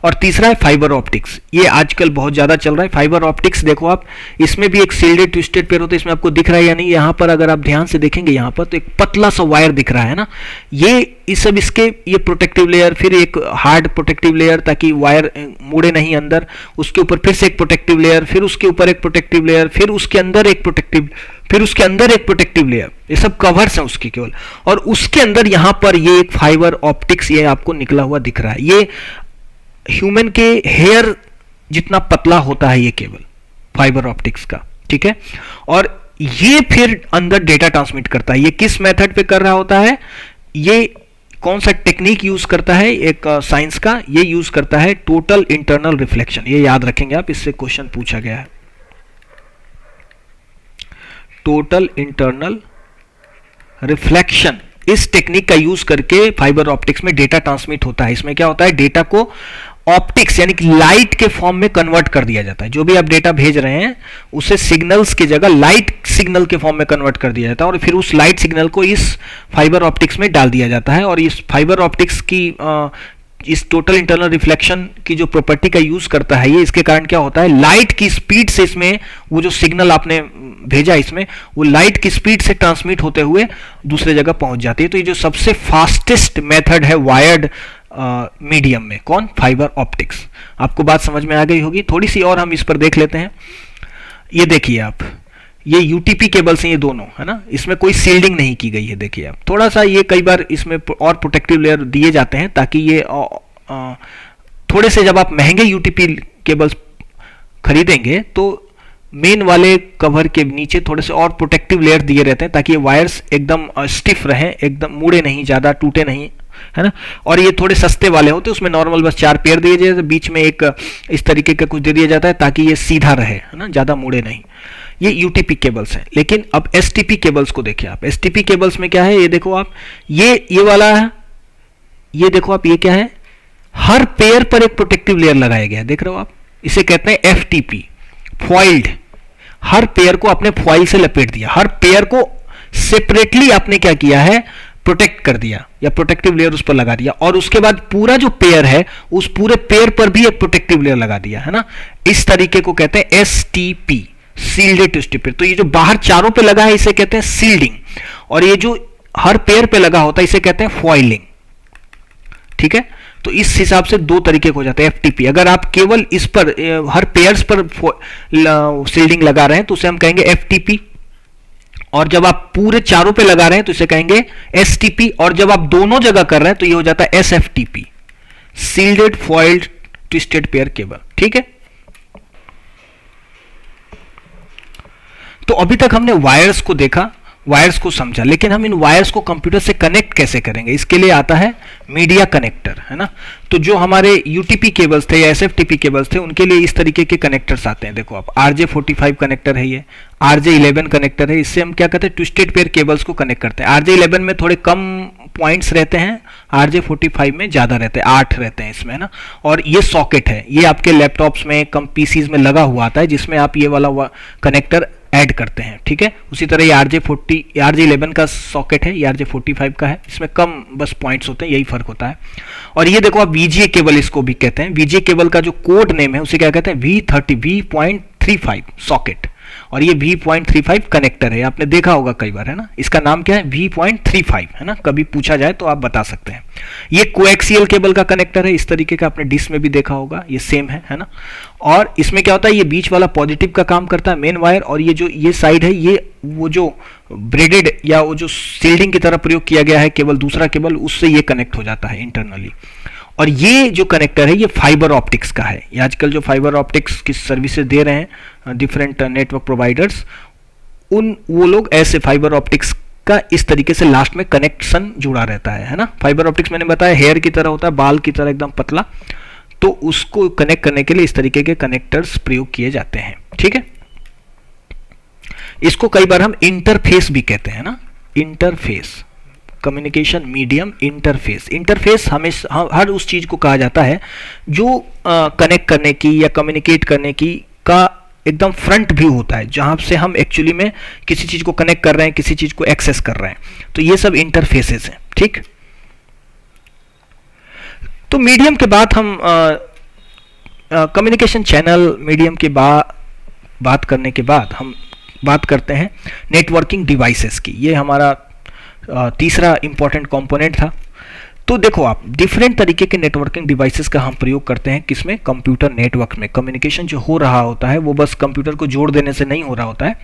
और तीसरा है फाइबर ऑप्टिक्स। ये आजकल बहुत ज्यादा चल रहा है फाइबर ऑप्टिक्स। देखो आप, इसमें भी एक सील्डेड ट्विस्टेड पेयर होता है, इसमें आपको दिख रहा है या नहीं, यहां पर अगर आप ध्यान से देखेंगे यहां पर तो एक पतला सा वायर दिख रहा है ना, ये सब इसके ये प्रोटेक्टिव लेयर, फिर एक हार्ड प्रोटेक्टिव लेयर ताकि वायर मुड़े नहीं अंदर, उसके ऊपर फिर से एक प्रोटेक्टिव लेयर, फिर उसके ऊपर एक प्रोटेक्टिव लेयर, फिर उसके अंदर एक प्रोटेक्टिव, फिर उसके अंदर एक प्रोटेक्टिव लेयर, ये सब कवर्स हैं उसके केवल। और उसके अंदर यहां पर ये एक फाइबर ऑप्टिक्स ये आपको निकला हुआ दिख रहा है। ये ह्यूमन के हेयर जितना पतला होता है ये केबल फाइबर ऑप्टिक्स का, ठीक है। और ये फिर अंदर डेटा ट्रांसमिट करता है। ये किस मेथड पे कर रहा होता है, ये कौन सा टेक्निक यूज करता है, एक साइंस का, ये यूज करता है टोटल इंटरनल रिफ्लेक्शन। ये याद रखेंगे आप, इससे क्वेश्चन पूछा गया है। टोटल इंटरनल रिफ्लेक्शन, इस टेक्निक का यूज करके फाइबर ऑप्टिक्स में डेटा ट्रांसमिट होता है। इसमें क्या होता है, डेटा को ऑप्टिक्स यानी कि लाइट के फॉर्म में कन्वर्ट कर दिया जाता है। जो भी आप डेटा भेज रहे हैं उसे सिग्नल्स की जगह लाइट सिग्नल के फॉर्म में कन्वर्ट कर दिया जाता है और फिर उस लाइट सिग्नल को इस फाइबर ऑप्टिक्स में डाल दिया जाता है। और इस फाइबर ऑप्टिक्स की इस टोटल इंटरनल रिफ्लेक्शन की जो प्रॉपर्टी का यूज करता है ये, इसके कारण क्या होता है, लाइट की स्पीड से इसमें वो जो सिग्नल आपने भेजा इसमें, वो लाइट की स्पीड से ट्रांसमिट होते हुए दूसरे जगह पहुंच जाती है। तो ये जो सबसे फास्टेस्ट मेथड है वायर्ड मीडियम में, कौन, फाइबर ऑप्टिक्स। आपको बात समझ में आ गई होगी। थोड़ी सी और हम इस पर देख लेते हैं। ये देखिए आप, ये यूटीपी केबल्स हैं ये दोनों, है ना, इसमें कोई सील्डिंग नहीं की गई है। देखिए आप, थोड़ा सा ये कई बार इसमें और प्रोटेक्टिव लेयर दिए जाते हैं ताकि ये थोड़े से, जब आप महंगे यूटीपी केबल्स खरीदेंगे तो मेन वाले कवर के नीचे थोड़े से और प्रोटेक्टिव लेयर दिए रहते हैं ताकि ये वायर्स एकदम स्टिफ रहें, एकदम मुड़े नहीं, ज़्यादा टूटे नहीं, है ना। और ये थोड़े सस्ते वाले होते हैं, उसमें नॉर्मल बस 4 पेयर दिए जाते हैं, बीच में एक इस तरीके का कुछ दे दिया जाता है ताकि ये सीधा रहे, है ना, ज़्यादा मुड़े नहीं। ये यूटीपी केबल्स हैं। लेकिन अब एसटीपी केबल्स को देखिए आप, एसटीपी केबल्स में क्या है, ये देखो आप, ये वाला है, ये देखो आप, ये क्या है, हर पेयर पर एक प्रोटेक्टिव लेयर लगाया गया है, देख रहे हो आप, इसे कहते हैं एफटीपी, फॉइल्ड। हर पेयर को आपने फॉइल से लपेट दिया, हर पेयर को सेपरेटली आपने क्या किया है, प्रोटेक्ट कर दिया या प्रोटेक्टिव लेयर उस पर लगा दिया, और उसके बाद पूरा जो पेयर है उस पूरे पेयर पर भी एक प्रोटेक्टिव लेयर लगा दिया है ना। इस तरीके को कहते हैं एसटीपी, सील्डेड ट्विस्टेड पेयर। तो ये जो बाहर चारों पे लगा है इसे कहते हैं सील्डिंग, और ये जो हर पेयर पे लगा होता है इसे कहते हैं फॉइलिंग। ठीक है, तो इस हिसाब से दो तरीके हो जाते हैं एफटीपी। अगर आप केवल इस पर हर पेयर्स पर सील्डिंग लगा रहे हैं तो उसे हम कहेंगे एफटीपी, और जब आप पूरे चारों पे लगा रहे हैं तो इसे कहेंगे एसटीपी, और जब आप दोनों जगह कर रहे हैं तो ये हो जाता है SFTP, shielded foiled twisted pair cable. ठीक है, तो अभी तक हमने वायर्स को देखा, वायर्स को समझा, लेकिन हम इन वायर्स को कंप्यूटर से कनेक्ट कैसे करेंगे, इसके लिए आता है मीडिया कनेक्टर, है ना। तो जो हमारे यूटीपी केबल्स थे या एसएफटीपी केबल्स थे उनके लिए इस तरीके के कनेक्टर्स आते हैं। देखो आप, RJ45 कनेक्टर है, ये RJ11 कनेक्टर है। इससे हम क्या करते हैं, ट्विस्टेड पेयर केबल्स को कनेक्ट करते हैं। RJ11 में थोड़े कम पॉइंट्स रहते हैं, RJ45 में ज्यादा रहते हैं, 8 रहते हैं इसमें, है ना। और ये सॉकेट है, ये आपके लैपटॉप्स में, कम पीसीज में लगा हुआ आता है, जिसमें आप ये वाला कनेक्टर ऐड करते हैं। ठीक है, उसी तरह ये RJ11 का सॉकेट है, ये RJ45 का है, इसमें कम बस पॉइंट्स होते हैं, यही फर्क होता है। और ये देखो आप, VGA केबल इसको भी कहते हैं। VGA केबल का जो कोड नेम है उसे क्या कहते हैं, V.35 सॉकेट, और ये V.35 कनेक्टर है, आपने देखा होगा कई बार, है ना। इसका नाम क्या है, V.35, है ना, कभी पूछा जाए तो आप बता सकते हैं। ये कोएक्सियल केबल का कनेक्टर है, इस तरीके का आपने डिश में भी देखा होगा, ये सेम है ना। और इसमें क्या होता है, ये बीच वाला पॉजिटिव का काम करता है, मेन वायर, और ये साइड है, ये वो जो ब्रेडेड या वो जो सील्डिंग की तरह प्रयोग किया गया है केबल, दूसरा केबल, उससे ये कनेक्ट हो जाता है इंटरनली। और ये जो कनेक्टर है ये फाइबर ऑप्टिक्स का है। ये आजकल जो फाइबर ऑप्टिक्स की सर्विसेज दे रहे हैं डिफरेंट नेटवर्क प्रोवाइडर्स, वो लोग ऐसे फाइबर ऑप्टिक्स का इस तरीके से लास्ट में कनेक्शन जुड़ा रहता है ना। फाइबर ऑप्टिक्स मैंने बताया हेयर की तरह होता है, बाल की तरह एकदम पतला, तो उसको कनेक्ट करने के लिए इस तरीके के कनेक्टर्स प्रयोग किए जाते हैं। ठीक है, इसको कई बार हम इंटरफेस भी कहते हैं ना, interface, communication medium interface. Interface हमेशा हर उस चीज को कहा जाता है जो कनेक्ट करने की या कम्युनिकेट करने की का एकदम फ्रंट व्यू होता है, जहां से हम एक्चुअली में किसी चीज को कनेक्ट कर रहे हैं, किसी चीज को एक्सेस कर रहे हैं, तो ये सब इंटरफेसेस हैं। ठीक, तो मीडियम के बाद हम कम्युनिकेशन चैनल मीडियम के बात करने के बाद हम बात करते हैं नेटवर्किंग डिवाइसेस की। ये हमारा तीसरा इंपॉर्टेंट कंपोनेंट था। तो देखो आप, डिफरेंट तरीके के नेटवर्किंग डिवाइसेस का हम प्रयोग करते हैं, किसमें, कंप्यूटर नेटवर्क में। कम्युनिकेशन जो हो रहा होता है वो बस कंप्यूटर को जोड़ देने से नहीं हो रहा होता है,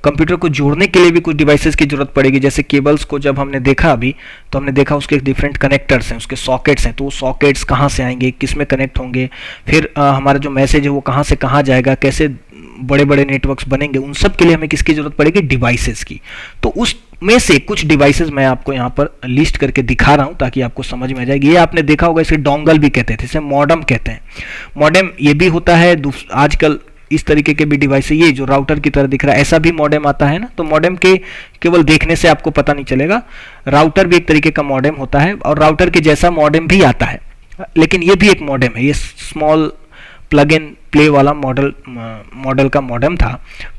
कंप्यूटर को जोड़ने के लिए भी कुछ डिवाइसेस की जरूरत पड़ेगी। जैसे केबल्स को जब हमने देखा अभी, तो हमने देखा उसके डिफरेंट कनेक्टर्स हैं, उसके सॉकेट्स हैं, तो वो सॉकेट्स कहाँ से आएंगे, किस में कनेक्ट होंगे, फिर हमारा जो मैसेज है वो कहाँ से कहाँ जाएगा, कैसे बड़े बड़े नेटवर्क्स बनेंगे, उन सब के लिए हमें किसकी जरूरत पड़ेगी, डिवाइसेस की। तो उस में से कुछ डिवाइसेस मैं आपको यहाँ पर लिस्ट करके दिखा रहा हूँ ताकि आपको समझ में आ जाएगी। ये आपने देखा होगा, इसे डोंगल भी कहते थे, इसे मॉडेम कहते हैं। मॉडेम ये भी होता है, आजकल इस तरीके के भी डिवाइस है, ये जो राउटर की तरह दिख रहा है ऐसा भी मॉडेम आता है ना। तो मॉडेम के केवल देखने से आपको पता नहीं चलेगा, राउटर भी एक तरीके का मॉडेम होता है, और राउटर के जैसा मॉडेम भी आता है, लेकिन ये भी एक मॉडेम है। ये स्मॉल प्लग इन प्ले वाला मॉडल का मॉडेम था,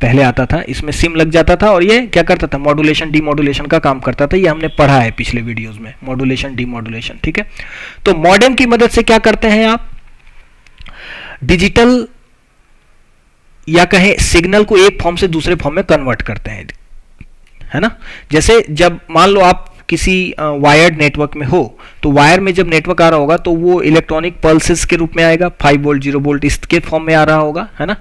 पहले आता था, इसमें सिम लग जाता था और ये क्या करता था, मॉड्यूलेशन डीमॉड्यूलेशन का काम करता था। ये हमने पढ़ा है पिछले वीडियोस में, मॉड्यूलेशन डीमॉड्यूलेशन। ठीक है, तो मॉडेम की मदद से क्या करते हैं आप, डिजिटल या कहें सिग्नल को एक फॉर्म से दूसरे फॉर्म में कन्वर्ट करते हैं, है ना। जैसे जब मान लो आप किसी वायर्ड नेटवर्क में हो, तो वायर में जब नेटवर्क आ रहा होगा तो वो इलेक्ट्रॉनिक पल्सेस के रूप में आएगा, 5 वोल्ट 0 वोल्ट इसके फॉर्म में आ रहा होगा, है ना।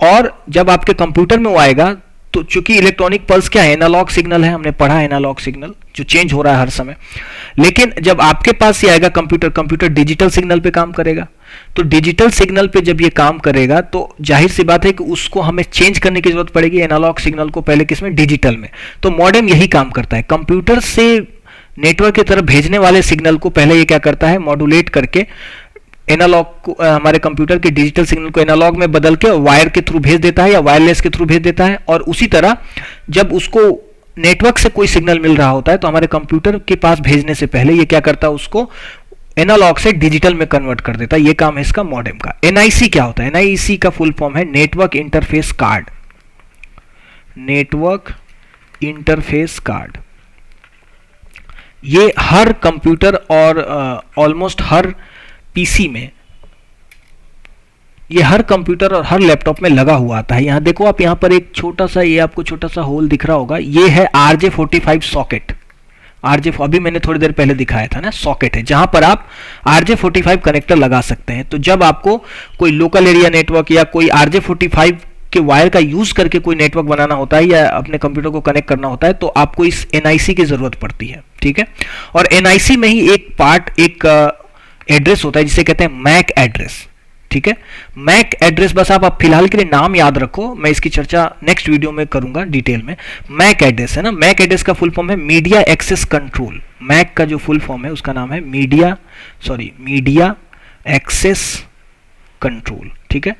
और जब आपके कंप्यूटर में वो आएगा तो चूंकि इलेक्ट्रॉनिक पल्स क्या है, एनालॉग सिग्नल है, हमने पढ़ा एनालॉग सिग्नल जो चेंज हो रहा है हर समय। लेकिन जब आपके पास ये आएगा कंप्यूटर डिजिटल सिग्नल पे काम करेगा। तो डिजिटल सिग्नल पे जब ये काम करेगा तो जाहिर सी बात है कि उसको हमें चेंज करने की जरूरत पड़ेगी, एनालॉग सिग्नल को पहले किसमें, डिजिटल में। तो मॉडेम यही काम करता है, कंप्यूटर से नेटवर्क की तरफ भेजने वाले सिग्नल को पहले ये क्या करता है, मॉड्यूलेट करके एनालॉग को हमारे कंप्यूटर के डिजिटल सिग्नल को एनालॉग में बदल के वायर के थ्रू भेज देता है या वायरलेस के थ्रू भेज देता है। और उसी तरह जब उसको नेटवर्क से कोई सिग्नल मिल रहा होता है तो हमारे कंप्यूटर के पास भेजने से पहले ये क्या करता है, उसको एनालॉग से डिजिटल में कन्वर्ट कर देता है। ये काम है इसका मॉडेम का। एनआईसी क्या होता है? एनआईसी का फुल फॉर्म है network interface card. Network interface card ये हर कंप्यूटर और ऑलमोस्ट हर पीसी में, ये हर कंप्यूटर और हर लैपटॉप में लगा हुआ आता है। यहां देखो आप, यहां पर एक छोटा सा, ये आपको छोटा सा होल दिख रहा होगा, ये है RJ45 सॉकेट। RJ अभी मैंने थोड़ी देर पहले दिखाया था ना, सॉकेट है जहां पर आप RJ45 कनेक्टर लगा सकते हैं। तो जब आपको कोई लोकल एरिया नेटवर्क या कोई RJ45 के वायर का यूज करके कोई नेटवर्क बनाना होता है या अपने कंप्यूटर को कनेक्ट करना होता है तो आपको इस एनआईसी की जरूरत पड़ती है, ठीक है। और एनआईसी में ही एक पार्ट, एक एड्रेस होता है जिसे कहते हैं मैक एड्रेस, ठीक है। मैक एड्रेस बस आप फिलहाल के लिए नाम याद रखो, मैं इसकी चर्चा नेक्स्ट वीडियो में करूंगा डिटेल में। मैक एड्रेस है ना, मैक एड्रेस का फुल फॉर्म है मीडिया एक्सेस कंट्रोल। मैक का जो फुल फॉर्म है उसका नाम है मीडिया एक्सेस कंट्रोल, ठीक है।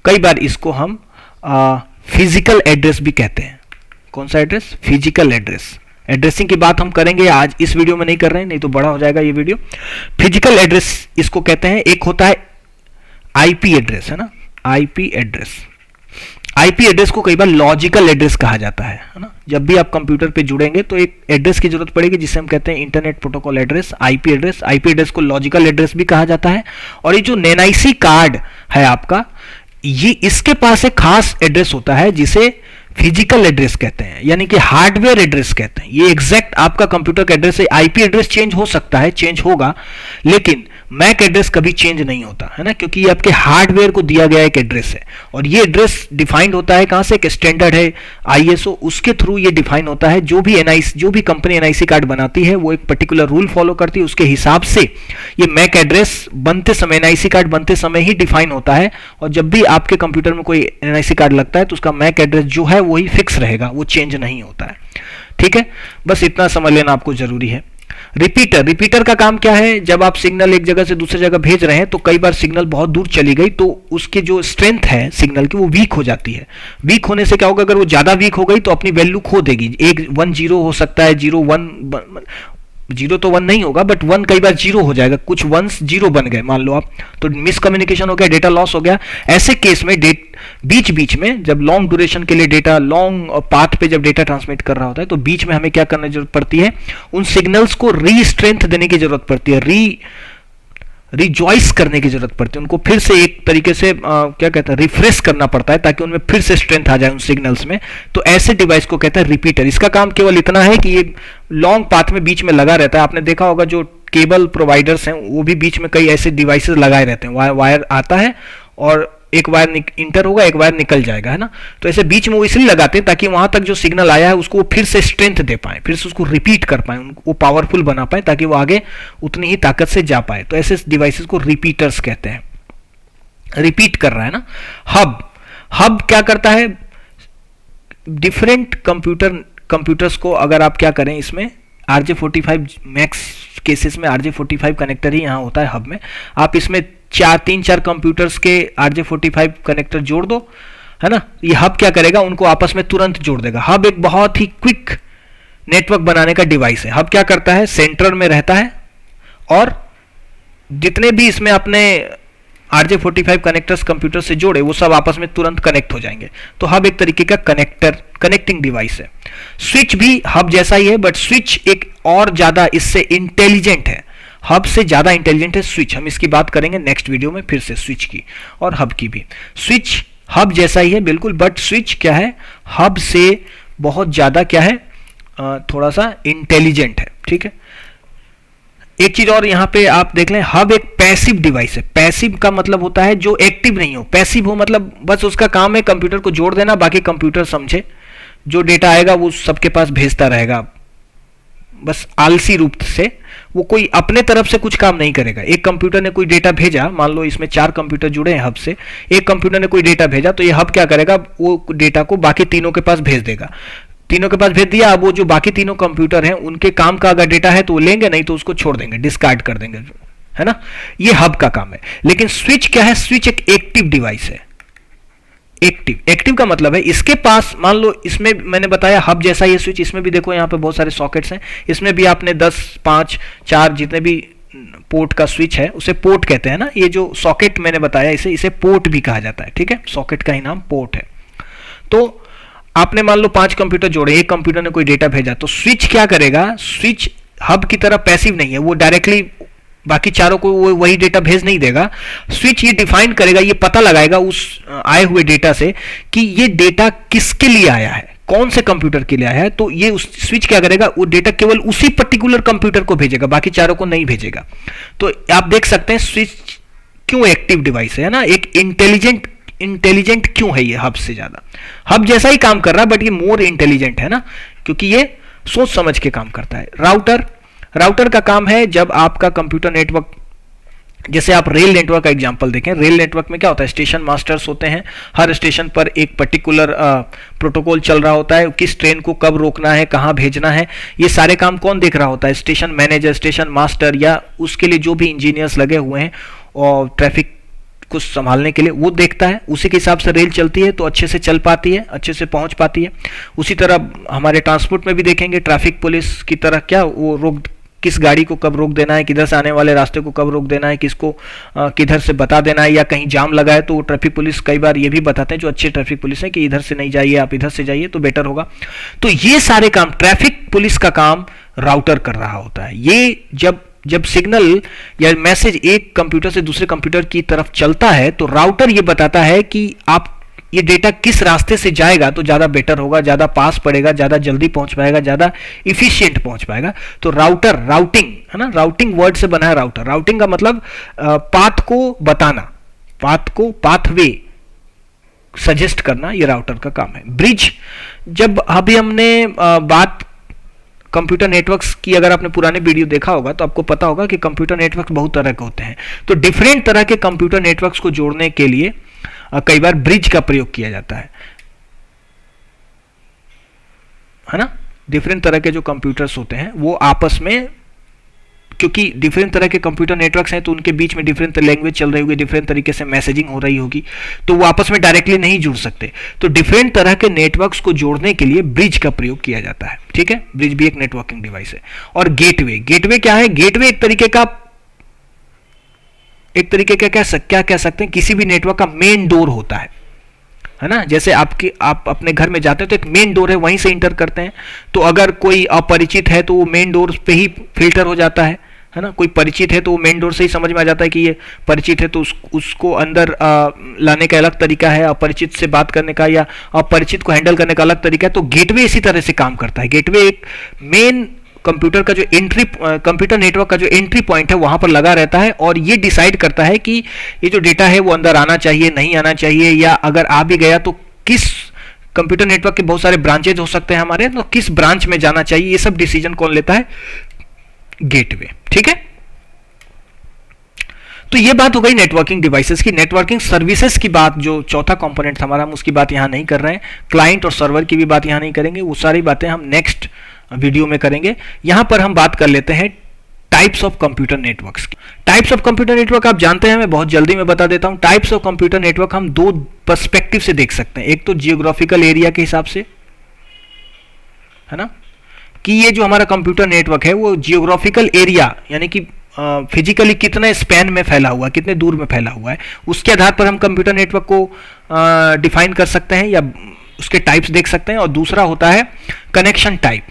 कई बार इसको हम फिजिकल एड्रेस भी कहते हैं। कौन सा एड्रेस? Physical address. एड्रेसिंग की बात हम करेंगे, आज इस वीडियो में नहीं कर रहे हैं, नहीं तो बड़ा हो जाएगा ये वीडियो। फिजिकल एड्रेस इसको कहते हैं। एक होता है आईपी एड्रेस, है ना, आईपी एड्रेस। आईपी एड्रेस को कई बार लॉजिकल एड्रेस कहा जाता है ना। जब भी आप कंप्यूटर पे जुड़ेंगे तो एक एड्रेस की जरूरत पड़ेगी जिसे हम कहते हैं internet protocol address, IP address. IP address को लॉजिकल एड्रेस भी कहा जाता है। और ये जो एनआईसी कार्ड है आपका, ये इसके पास एक खास एड्रेस होता है जिसे फिजिकल एड्रेस कहते हैं, यानी कि हार्डवेयर एड्रेस कहते हैं। ये एग्जैक्ट आपका कंप्यूटर का एड्रेस है। आईपी एड्रेस चेंज हो सकता है, चेंज होगा, लेकिन मैक एड्रेस कभी चेंज नहीं होता है ना, क्योंकि ये आपके हार्डवेयर को दिया गया एक एड्रेस है। और ये एड्रेस डिफाइंड होता है कहां से? एक स्टैंडर्ड है आईएसओ, उसके थ्रू ये डिफाइन होता है। जो भी कंपनी एनआईसी कार्ड बनाती है वो एक पर्टिकुलर रूल फॉलो करती है, उसके हिसाब से ये मैक एड्रेस बनते समय, एनआईसी कार्ड बनते समय ही डिफाइन होता है। और जब भी आपके कंप्यूटर में कोई एनआईसी कार्ड लगता है तो उसका मैक एड्रेस जो है वही फिक्स रहेगा, वो चेंज नहीं होता है, ठीक है। बस इतना समझ लेना आपको जरूरी है। रिपीटर का काम क्या है? जब आप सिग्नल एक जगह से दूसरी जगह भेज रहे हैं तो कई बार सिग्नल बहुत दूर चली गई तो उसकी जो स्ट्रेंथ है सिग्नल की वो वीक हो जाती है। वीक होने से क्या होगा? अगर वो ज्यादा वीक हो गई तो अपनी वैल्यू खो देगी। एक 1 0 हो सकता है, 0 1, 0 तो 1 नहीं होगा, बट 1 कई बार 0 हो जाएगा, कुछ 1s 0 बन गए मान लो आप, तो मिसकम्युनिकेशन हो गया, डेटा लॉस हो गया। ऐसे केस में बीच बीच में जब लॉन्ग ड्यूरेशन के लिए डेटा, लॉन्ग पाथ पे जब डेटा ट्रांसमिट कर रहा होता है तो बीच में हमें क्या करने की जरूरत पड़ती है? उन सिग्नल्स को री-स्ट्रेंथ देने की जरूरत पड़ती है, रिजॉइस करने की जरूरत पड़ती है, उनको फिर से एक तरीके से क्या कहते हैं, रिफ्रेश करना पड़ता है ताकि उनमें फिर से स्ट्रेंथ आ जाए उन सिग्नल्स में। तो ऐसे डिवाइस को कहते हैं रिपीटर। इसका काम केवल इतना है कि ये लॉन्ग पाथ में बीच में लगा रहता है। आपने देखा होगा जो केबल प्रोवाइडर्स हैं वो भी बीच में कई ऐसे डिवाइसेस लगाए रहते हैं। वायर आता है और एक वायर इंटर होगा, एक वायर निकल जाएगा, है ना। तो ऐसे बीच में वो इसलिए लगाते हैं ताकि वहां तक जो सिग्नल आया है उसको वो फिर से स्ट्रेंथ दे पाए, फिर से उसको रिपीट कर पाए, वो पावरफुल बना पाए ताकि वो आगे उतनी ही ताकत से जा पाए। तो ऐसे डिवाइसेस को रिपीटर्स कहते हैं। रिपीट कर रहा है ना। हब क्या करता है? डिफरेंट कंप्यूटर्स को अगर आप क्या करें, इसमें RJ45 मैक्स केसेस में RJ45 कनेक्टर ही यहां होता है हब में। आप इसमें 3-4 कंप्यूटर्स के RJ45 कनेक्टर जोड़ दो, है ना। ये हब क्या करेगा? उनको आपस में तुरंत जोड़ देगा। हब एक बहुत ही क्विक नेटवर्क बनाने का डिवाइस है। हब क्या करता है? सेंटर में रहता है और जितने भी इसमें अपने RJ45 कनेक्टर्स कंप्यूटर से जोड़े वो सब आपस में तुरंत कनेक्ट हो जाएंगे। तो हब एक तरीके का कनेक्टिंग डिवाइस है। स्विच भी हब जैसा ही है, बट स्विच एक और ज्यादा इससे इंटेलिजेंट है। हब से ज्यादा इंटेलिजेंट है स्विच। हम इसकी बात करेंगे नेक्स्ट वीडियो में फिर से, स्विच की और हब की भी। स्विच हब जैसा ही है बिल्कुल, बट स्विच क्या है? हब से बहुत ज्यादा क्या है? थोड़ा सा इंटेलिजेंट है, ठीक है। एक चीज और यहां पे आप देख लें, हब एक पैसिव डिवाइस है। पैसिव का मतलब होता है जो एक्टिव नहीं हो। पैसिव हो मतलब बस उसका काम है कंप्यूटर को जोड़ देना, बाकी कंप्यूटर समझे, जो डेटा आएगा वो सबके पास भेजता रहेगा, बस आलसी रूप से। वो कोई अपने तरफ से कुछ काम नहीं करेगा। एक कंप्यूटर ने कोई डेटा भेजा, मान लो इसमें 4 कंप्यूटर जुड़े हैं हब से, एक कंप्यूटर ने कोई डेटा भेजा तो ये हब क्या करेगा? वो डेटा को बाकी तीनों के पास भेज देगा। तीनों के पास भेज दिया, अब वो जो बाकी तीनों कंप्यूटर हैं उनके काम का अगर डेटा है तो वो लेंगे, नहीं तो उसको छोड़ देंगे, डिस्कार्ड कर देंगे, है ना, ये हब का काम है। लेकिन स्विच क्या है, स्विच एक एक्टिव डिवाइस है। एक्टिव का मतलब है इसके पास, मान लो इसमें मैंने बताया हब जैसा ये स्विच, इसमें भी देखो यहाँ पे बहुत सारे सॉकेट्स हैं, इसमें भी आपने 10, 5, 4 जितने भी पोर्ट का स्विच है उसे पोर्ट कहते हैं ना। ये जो सॉकेट मैंने बताया इसे पोर्ट भी कहा जाता है, ठीक है, सॉकेट का ही नाम पोर्ट है। तो आपने मान लो 5 कंप्यूटर जोड़े, एक कंप्यूटर ने कोई डेटा भेजा, तो स्विच क्या करेगा, स्विच हब की तरह पैसिव नहीं है, वो डायरेक्टली बाकी चारों को वो वही डेटा भेज नहीं देगा। स्विच ये डिफाइन करेगा, ये पता लगाएगा उस आए हुए डेटा से कि ये डेटा किसके लिए आया है, कौन से कंप्यूटर के लिए आया है। तो ये उस स्विच क्या करेगा, वो डेटा केवल उसी पर्टिकुलर कंप्यूटर को भेजेगा, बाकी चारों को नहीं भेजेगा। तो आप देख सकते हैं स्विच क्यों एक्टिव डिवाइस है ना, एक इंटेलिजेंट क्यों है ये हब से ज्यादा। हब जैसा ही काम कर रहा है बट ये मोर इंटेलिजेंट है ना, क्योंकि ये सोच समझ के काम करता है। राउटर का काम है जब आपका कंप्यूटर नेटवर्क, जैसे आप रेल नेटवर्क का एग्जांपल देखें, रेल नेटवर्क में क्या होता है, स्टेशन मास्टर्स होते हैं, हर स्टेशन पर एक पर्टिकुलर प्रोटोकॉल चल रहा होता है, किस ट्रेन को कब रोकना है, कहां भेजना है, ये सारे काम कौन देख रहा होता है, स्टेशन मैनेजर, स्टेशन मास्टर, या उसके लिए जो भी इंजीनियर्स लगे हुए हैं और ट्रैफिक को संभालने के लिए वो देखता है। उसी के हिसाब से रेल चलती है तो अच्छे से चल पाती है, अच्छे से पहुंच पाती है। उसी तरह हमारे ट्रांसपोर्ट में भी देखेंगे, ट्रैफिक पुलिस की तरह क्या वो रोक, किस गाड़ी को कब रोक देना है, किधर से आने वाले रास्ते को कब रोक देना है, किसको किधर से बता देना है, या कहीं जाम लगा है तो ट्रैफिक पुलिस कई बार ये भी बताते हैं जो अच्छे ट्रैफिक पुलिस है कि इधर से नहीं जाइए, आप इधर से जाइए तो बेटर होगा। तो ये सारे काम ट्रैफिक पुलिस का काम राउटर कर रहा होता है। ये जब सिग्नल या मैसेज एक कंप्यूटर से दूसरे कंप्यूटर की तरफ चलता है तो राउटर ये बताता है कि आप ये डेटा किस रास्ते से जाएगा तो ज्यादा बेटर होगा, ज्यादा पास पड़ेगा, ज्यादा जल्दी पहुंच पाएगा, ज्यादा इफिशिएंट पहुंच पाएगा। तो राउटिंग है ना, राउटिंग वर्ड से बना है राउटर। राउटिंग का मतलब पाथ को बताना, पाथवे सजेस्ट करना, ये राउटर का काम है। ब्रिज, जब अभी हमने बात कंप्यूटर नेटवर्क्स की, अगर आपने पुराने वीडियो देखा होगा तो आपको पता होगा कि कंप्यूटर नेटवर्क बहुत तरह के होते हैं। तो डिफरेंट तरह के कंप्यूटर नेटवर्क्स को जोड़ने के लिए कई बार ब्रिज का प्रयोग किया जाता है ना। डिफरेंट तरह के जो कंप्यूटर्स होते हैं वो आपस में, क्योंकि डिफरेंट तरह के कंप्यूटर नेटवर्क्स हैं तो उनके बीच में डिफरेंट लैंग्वेज चल रही होगी, डिफरेंट तरीके से मैसेजिंग हो रही होगी, तो वो आपस में डायरेक्टली नहीं जुड़ सकते। तो डिफरेंट तरह के नेटवर्क्स को जोड़ने के लिए ब्रिज का प्रयोग किया जाता है, ठीक है। ब्रिज भी एक नेटवर्किंग डिवाइस है। और गेटवे क्या है, गेटवे एक तरीके का क्या कह सकते हैं, किसी भी नेटवर्क का मेन डोर होता है ना। जैसे आप अपने घर में जाते हैं तो एक मेन डोर है, वहीं से इंटर करते हैं। तो अगर कोई अपरिचित है तो वो मेन डोर पे ही फिल्टर हो जाता है ना। कोई परिचित है तो वो मेन डोर से ही समझ में आ जाता है कि ये परिचित है, तो उसको अंदर लाने का अलग तरीका है, अपरिचित से बात करने का या अपरिचित को हैंडल करने का अलग तरीका है। तो गेटवे इसी तरह से काम करता है। गेटवे एक मेन कंप्यूटर नेटवर्क का जो एंट्री पॉइंट है वहां पर लगा रहता है, और ये डिसाइड करता है कि ये जो डेटा है वो अंदर आना चाहिए, नहीं आना चाहिए, या अगर आ भी गया तो किस कंप्यूटर नेटवर्क के बहुत सारे ब्रांचेज हो सकते हैं हमारे, तो किस ब्रांच में जाना चाहिए, ये सब डिसीजन कौन लेता है, गेटवे, ठीक है। तो ये बात हो गई नेटवर्किंग डिवाइसेस की। नेटवर्किंग सर्विसेज की बात, जो चौथा कंपोनेंट हमारा, हम उसकी बात यहां नहीं कर रहे हैं। क्लाइंट और सर्वर की भी बात यहां नहीं करेंगे, वो सारी बातें हम नेक्स्ट वीडियो में करेंगे। यहां पर हम बात कर लेते हैं टाइप्स ऑफ कंप्यूटर नेटवर्क्स की। टाइप्स ऑफ कंप्यूटर नेटवर्क आप जानते हैं, मैं बहुत जल्दी में बता देता हूं। टाइप्स ऑफ कंप्यूटर नेटवर्क हम दो पर्सपेक्टिव से देख सकते हैं। एक तो जियोग्राफिकल एरिया के हिसाब से, है ना, कि ये जो हमारा कंप्यूटर नेटवर्क है वो जियोग्राफिकल एरिया यानी कि फिजिकली कितने स्पैन में फैला हुआ है, कितने दूर में फैला हुआ है, उसके आधार पर हम कंप्यूटर नेटवर्क को डिफाइन कर सकते हैं या उसके टाइप्स देख सकते हैं। और दूसरा होता है कनेक्शन टाइप,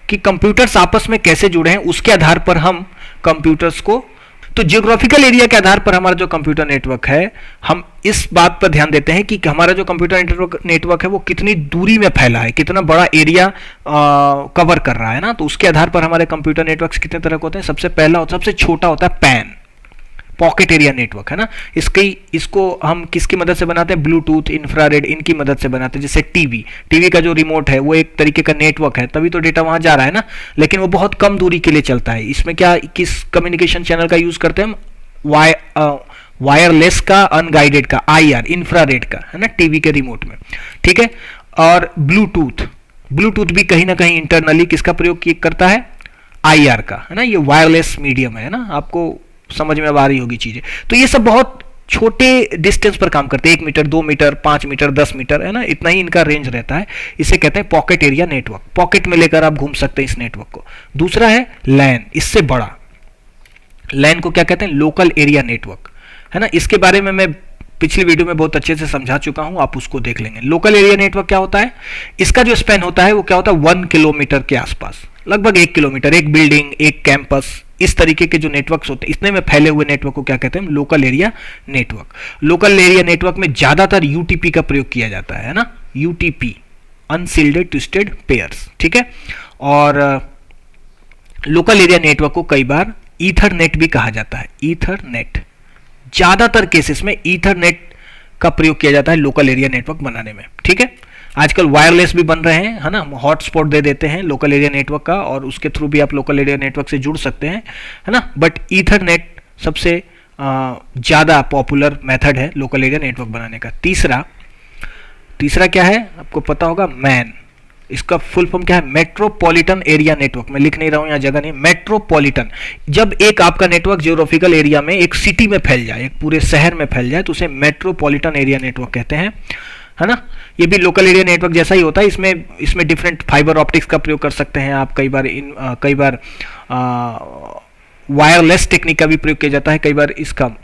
कि कंप्यूटर्स आपस में कैसे जुड़े हैं, उसके आधार पर हम कंप्यूटर्स को, तो जियोग्राफिकल एरिया के आधार पर हमारा जो कंप्यूटर नेटवर्क है, हम इस बात पर ध्यान देते हैं कि हमारा जो कंप्यूटर नेटवर्क है वो कितनी दूरी में फैला है, कितना बड़ा एरिया कवर कर रहा है ना। तो उसके आधार पर हमारे कंप्यूटर नेटवर्क्स कितने तरह के होते हैं। सबसे पहला, सबसे छोटा होता है पैन, पॉकेट एरिया नेटवर्क, है ना। इसको हम किसकी मदद से बनाते हैं, ब्लूटूथ, इंफ्रारेड, इनकी मदद से बनाते हैं। जैसे टीवी का जो रिमोट है वो एक तरीके का नेटवर्क है, तभी तो डेटा वहां जा रहा है ना, लेकिन वो बहुत कम दूरी के लिए चलता है। इसमें क्या, किस कम्युनिकेशन चैनल का यूज करते हैं हम, वायरलेस का, अनगाइडेड का, IR, इंफ्रारेड का, है ना, टीवी के रिमोट में, ठीक है। और ब्लूटूथ भी कहीं ना कहीं इंटरनली किसका प्रयोग करता है, IR का, है ना, ये वायरलेस मीडियम है ना, आपको समझ में आ रही होगी चीजें। तो ये सब बहुत छोटे डिस्टेंस पर काम करते हैं, 1 मीटर, 2 मीटर, 5 मीटर, 10 मीटर, है ना, इतना ही इनका रेंज रहता है। इसे कहते हैं पॉकेट एरिया नेटवर्क, पॉकेट में लेकर आप घूम सकते हैं इस नेटवर्क को। दूसरा है लैन, इससे बड़ा। लैन को क्या कहते हैं? लोकल एरिया नेटवर्क, है ना। इसके बारे में मैं पिछली वीडियो में बहुत अच्छे से समझा चुका हूं, आप उसको देख लेंगे। लोकल एरिया नेटवर्क क्या होता है? इसका जो स्पैन होता है वो क्या होता है? 1 किलोमीटर के आसपास, लगभग 1 किलोमीटर, एक बिल्डिंग, एक कैंपस, इस तरीके के जो नेटवर्क्स होते हैं, इतने में फैले हुए नेटवर्क को क्या कहते हैं? Local area network. Local area network में ज्यादातर यूटीपी का प्रयोग किया जाता है ना, यूटीपी, अनसील्डेड ट्विस्टेड पेयर्स, ठीक है। और लोकल एरिया नेटवर्क को कई बार ईथरनेट भी कहा जाता है, ईथरनेट। ज्यादातर केसेस में ईथरनेट का प्रयोग किया जाता है लोकल एरिया नेटवर्क बनाने में, ठीक है। आजकल वायरलेस भी बन रहे हैं, है ना, हॉटस्पॉट दे देते हैं लोकल एरिया नेटवर्क का, और उसके थ्रू भी आप लोकल एरिया नेटवर्क से जुड़ सकते हैं, है ना। बट ईथरनेट सबसे ज्यादा पॉपुलर मेथड है लोकल एरिया नेटवर्क बनाने का। तीसरा क्या है? आपको पता होगा, मैन। इसका फुल फॉर्म क्या है? Metropolitan area network. मैं लिख नहीं रहा हूं, यहां जगह नहीं, मेट्रोपॉलिटन। जब एक आपका नेटवर्क जियोग्राफिकल एरिया में, एक सिटी में फैल जाए, एक पूरे शहर में फैल जाए, तो उसे मेट्रोपॉलिटन एरिया नेटवर्क कहते हैं, है ना। ये भी लोकल एरिया नेटवर्क जैसा ही होता है। इसमें डिफरेंट फाइबर ऑप्टिक्स का प्रयोग कर सकते हैं आप। कई बार वायरलेस टेक्निक का भी प्रयोग किया जाता है, कई बार इसका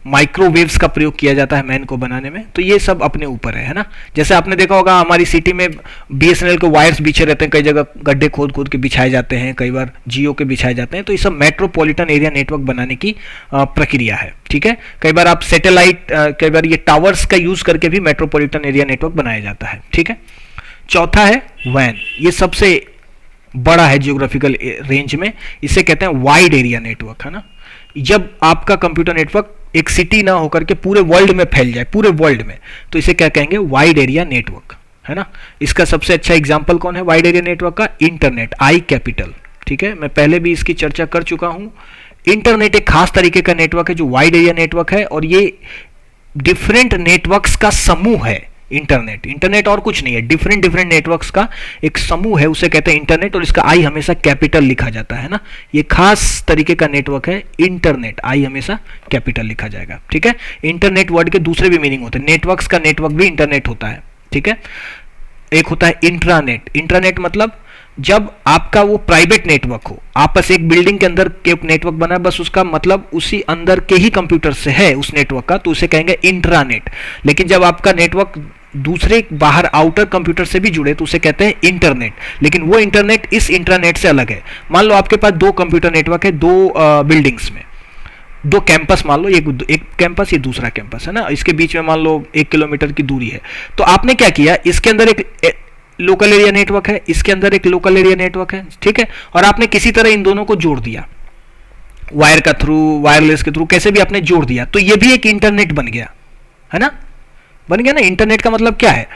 माइक्रोवेव्स का प्रयोग किया जाता है मैन को बनाने में। तो ये सब अपने ऊपर है ना। जैसे आपने देखा होगा हमारी सिटी में BSNL के वायर्स बिछे रहते हैं, कई जगह गड्ढे खोद खोद के बिछाए जाते हैं, कई बार जियो के बिछाए जाते हैं। तो ये सब मेट्रोपॉलिटन एरिया नेटवर्क बनाने की प्रक्रिया है, ठीक है। कई बार आप सैटेलाइट, कई बार ये टावर्स का यूज करके भी मेट्रोपॉलिटन एरिया नेटवर्क बनाया जाता है, ठीक है। चौथा है वैन। ये सबसे बड़ा है जियोग्राफिकल रेंज में। इसे कहते हैं वाइड एरिया नेटवर्क, है ना। जब आपका कंप्यूटर नेटवर्क एक सिटी ना होकर के पूरे वर्ल्ड में फैल जाए, पूरे वर्ल्ड में, तो इसे क्या कहेंगे? वाइड एरिया नेटवर्क, है ना। इसका सबसे अच्छा एग्जांपल कौन है वाइड एरिया नेटवर्क का? इंटरनेट, आई कैपिटल, ठीक है। मैं पहले भी इसकी चर्चा कर चुका हूं। इंटरनेट एक खास तरीके का नेटवर्क है जो वाइड एरिया नेटवर्क है, और ये डिफरेंट नेटवर्क्स का समूह है। इंटरनेट और कुछ नहीं है, डिफरेंट नेटवर्क्स का एक समूह है, उसे कहते हैं इंटरनेट। और इसका आई हमेशा कैपिटल लिखा जाता है ना। ये खास तरीके का नेटवर्क है इंटरनेट, आई हमेशा कैपिटल लिखा जाएगा, ठीक है। इंटरनेट वर्ड के दूसरे भी मीनिंग होते हैं। नेटवर्क्स का नेटवर्क भी इंटरनेट होता है, ठीक है। एक होता है इंट्रानेट। इंट्रानेट मतलब जब आपका वो प्राइवेट नेटवर्क हो, आपस एक बिल्डिंग के अंदर के नेटवर्क बना है, बस उसका मतलब उसी अंदर के ही कंप्यूटर से है उस नेटवर्क का, तो उसे कहेंगे इंट्रानेट। लेकिन जब आपका नेटवर्क दूसरे बाहर आउटर कंप्यूटर से भी जुड़े तो उसे कहते हैं इंटरनेट। लेकिन वो इंटरनेट इस इंट्रानेट से अलग है। मान लो आपके पास 2 कंप्यूटर नेटवर्क है, 2 बिल्डिंग्स में, 2 कैंपस मान लो, एक कैंपस, ये दूसरा कैंपस, है ना। इसके बीच में मान लो 1 किलोमीटर की दूरी है। तो आपने क्या किया, इसके अंदर एक लोकल एरिया नेटवर्क है, इसके अंदर एक लोकल एरिया नेटवर्क है, ठीक है। और आपने किसी तरह इन दोनों को जोड़ दिया, वायर का थ्रू, वायरलेस के थ्रू, कैसे भी आपने जोड़ दिया, तो ये भी एक इंटरनेट बन गया, है ना। बन गया ना। इंटरनेट का मतलब क्या है?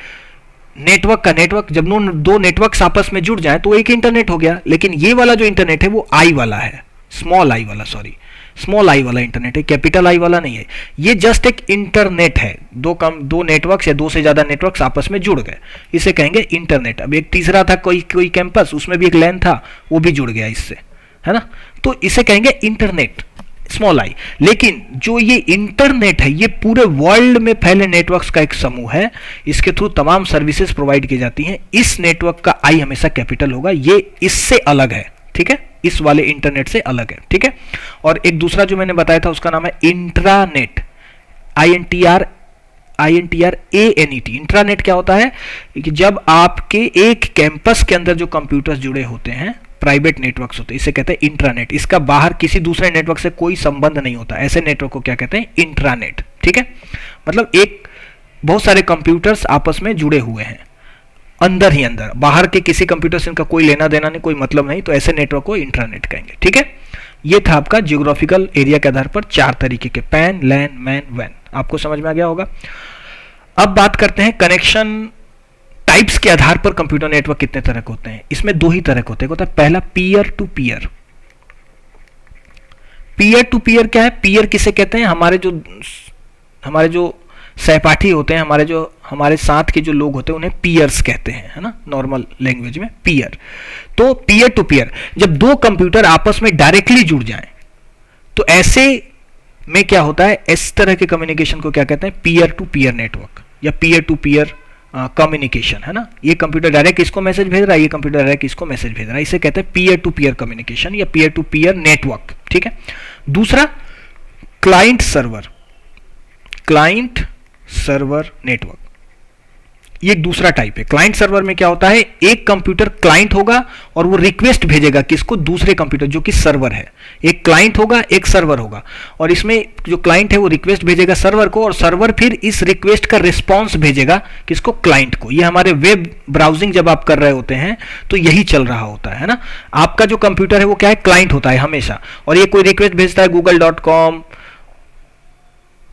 नेटवर्क जब 2 नेटवर्क्स आपस में जुड़ जाए तो एक इंटरनेट हो गया। लेकिन ये वाला जो इंटरनेट है वो आई वाला है, स्मॉल आई वाला इंटरनेट है, कैपिटल आई वाला नहीं है। ये जस्ट एक इंटरनेट है। 2 नेटवर्क्स या 2 से ज्यादा नेटवर्क्स आपस में जुड़ गए, इसे कहेंगे इंटरनेट। अब एक तीसरा था कोई कैंपस, उसमें भी एक लैन था, वो भी जुड़ गया इससे, है ना। तो इसे कहेंगे इंटरनेट, स्मॉल आई। लेकिन जो ये इंटरनेट है, ये पूरे वर्ल्ड में फैले नेटवर्क्स का एक समूह है। इसके थ्रू तमाम सर्विसेज प्रोवाइड की जाती हैं। इस नेटवर्क का आई हमेशा कैपिटल होगा। ये इससे अलग है, ठीक है, इस वाले इंटरनेट से अलग है, ठीक है। और एक दूसरा जो मैंने बताया था उसका नाम है इंट्रानेट, INTRANET। इंट्रानेट क्या होता है कि जब आपके एक कैंपस के अंदर जो कंप्यूटर्स जुड़े होते हैं, प्राइवेट नेटवर्क्स होते हैं, इसे कहते हैं इंट्रानेट। इसका बाहर किसी दूसरे नेटवर्क से कोई संबंध नहीं होता, ऐसे नेटवर्क को क्या कहते हैं? इंट्रानेट, ठीक है। मतलब बहुत सारे कंप्यूटर्स आपस में जुड़े हुए हैं, अंदर ही अंदर, बाहर के किसी कंप्यूटर से इनका कोई लेना देना नहीं, कोई मतलब नहीं, तो ऐसे नेटवर्क को इंट्रानेट कहेंगे, ठीक है। ये था आपका जियोग्राफिकल एरिया के आधार पर 4 तरीके के, पैन, लैन, मैन, वैन। आपको समझ में आ गया होगा। अब बात करते हैं कनेक्शन टाइप्स के आधार पर कंप्यूटर नेटवर्क कितने तरह के होते हैं। इसमें 2 ही तरह के होते हैं। पहला peer to peer. Peer to peer क्या है? पीयर किसे कहते हैं? हमारे जो सहपाठी होते हैं, हमारे साथ के जो लोग होते हैं उन्हें पीयर्स कहते हैं, है ना, नॉर्मल लैंग्वेज में पीयर। तो पीयर टू पीयर, जब दो कंप्यूटर आपस में डायरेक्टली जुड़ जाएं तो ऐसे में क्या होता है, इस तरह के कम्युनिकेशन को क्या कहते हैं, पीयर टू पीयर नेटवर्क या पीयर टू पीयर कम्युनिकेशन, है ना। ये कंप्यूटर डायरेक्ट इसको मैसेज भेज रहा है, ये कंप्यूटर डायरेक्ट इसको मैसेज भेज रहा है, इसे कहते हैं पीयर टू पीयर कम्युनिकेशन या पीयर टू पीयर नेटवर्क, ठीक है। दूसरा client server, client server network, ये एक दूसरा टाइप है। क्लाइंट सर्वर में क्या होता है, एक कंप्यूटर क्लाइंट होगा और वो रिक्वेस्ट भेजेगा किसको, दूसरे कंप्यूटर जो कि सर्वर है। एक क्लाइंट होगा, एक सर्वर होगा, और इसमें जो क्लाइंट है वो रिक्वेस्ट भेजेगा सर्वर को, और सर्वर फिर इस रिक्वेस्ट का रिस्पॉन्स भेजेगा किसको, क्लाइंट को। ये हमारे वेब ब्राउजिंग जब आप कर रहे होते हैं तो यही चल रहा होता है ना। आपका जो कंप्यूटर है वो क्या है, क्लाइंट होता है हमेशा, और ये कोई रिक्वेस्ट भेजता है google.com,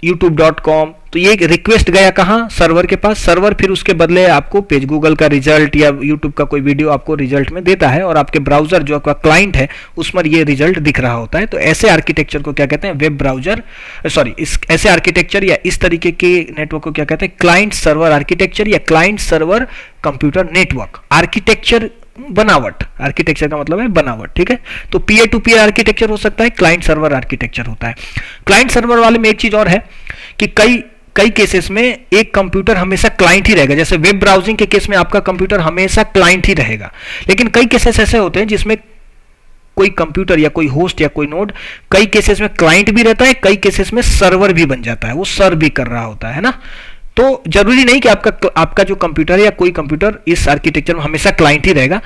youtube.com, तो ये रिक्वेस्ट गया कहां, सर्वर के पास। सर्वर फिर उसके बदले आपको पेज गूगल का रिजल्ट या यूट्यूब का कोई वीडियो आपको रिजल्ट में देता है, और आपके ब्राउजर जो आपका क्लाइंट है उसमें ये रिजल्ट दिख रहा होता है। तो ऐसे आर्किटेक्चर को क्या कहते हैं, वेब ब्राउजर, सॉरी, ऐसे आर्किटेक्चर या इस तरीके के नेटवर्क को क्या कहते हैं, क्लाइंट सर्वर आर्किटेक्चर या client server computer network. Architecture बनावट, आर्किटेक्चर का मतलब है बनावट, ठीक है। तो पीयर टू पीयर आर्किटेक्चर हो सकता है, क्लाइंट सर्वर आर्किटेक्चर होता है। क्लाइंट सर्वर वाले में एक चीज और है कि कई केसेस में एक कंप्यूटर हमेशा क्लाइंट ही रहेगा। जैसे वेब ब्राउजिंग के केस में आपका कंप्यूटर हमेशा क्लाइंट ही रहेगा, लेकिन कई केसेस ऐसे होते हैं जिसमें कोई कंप्यूटर या कोई होस्ट या कोई नोड कई केसेस में क्लाइंट भी रहता है, कई केसेस में सर्वर भी बन जाता है, वो सर्व भी कर रहा होता है ना। तो जरूरी नहीं कि आपका जो कंप्यूटर है या कोई कंप्यूटर इस आर्किटेक्चर में हमेशा क्लाइंट ही रहेगा।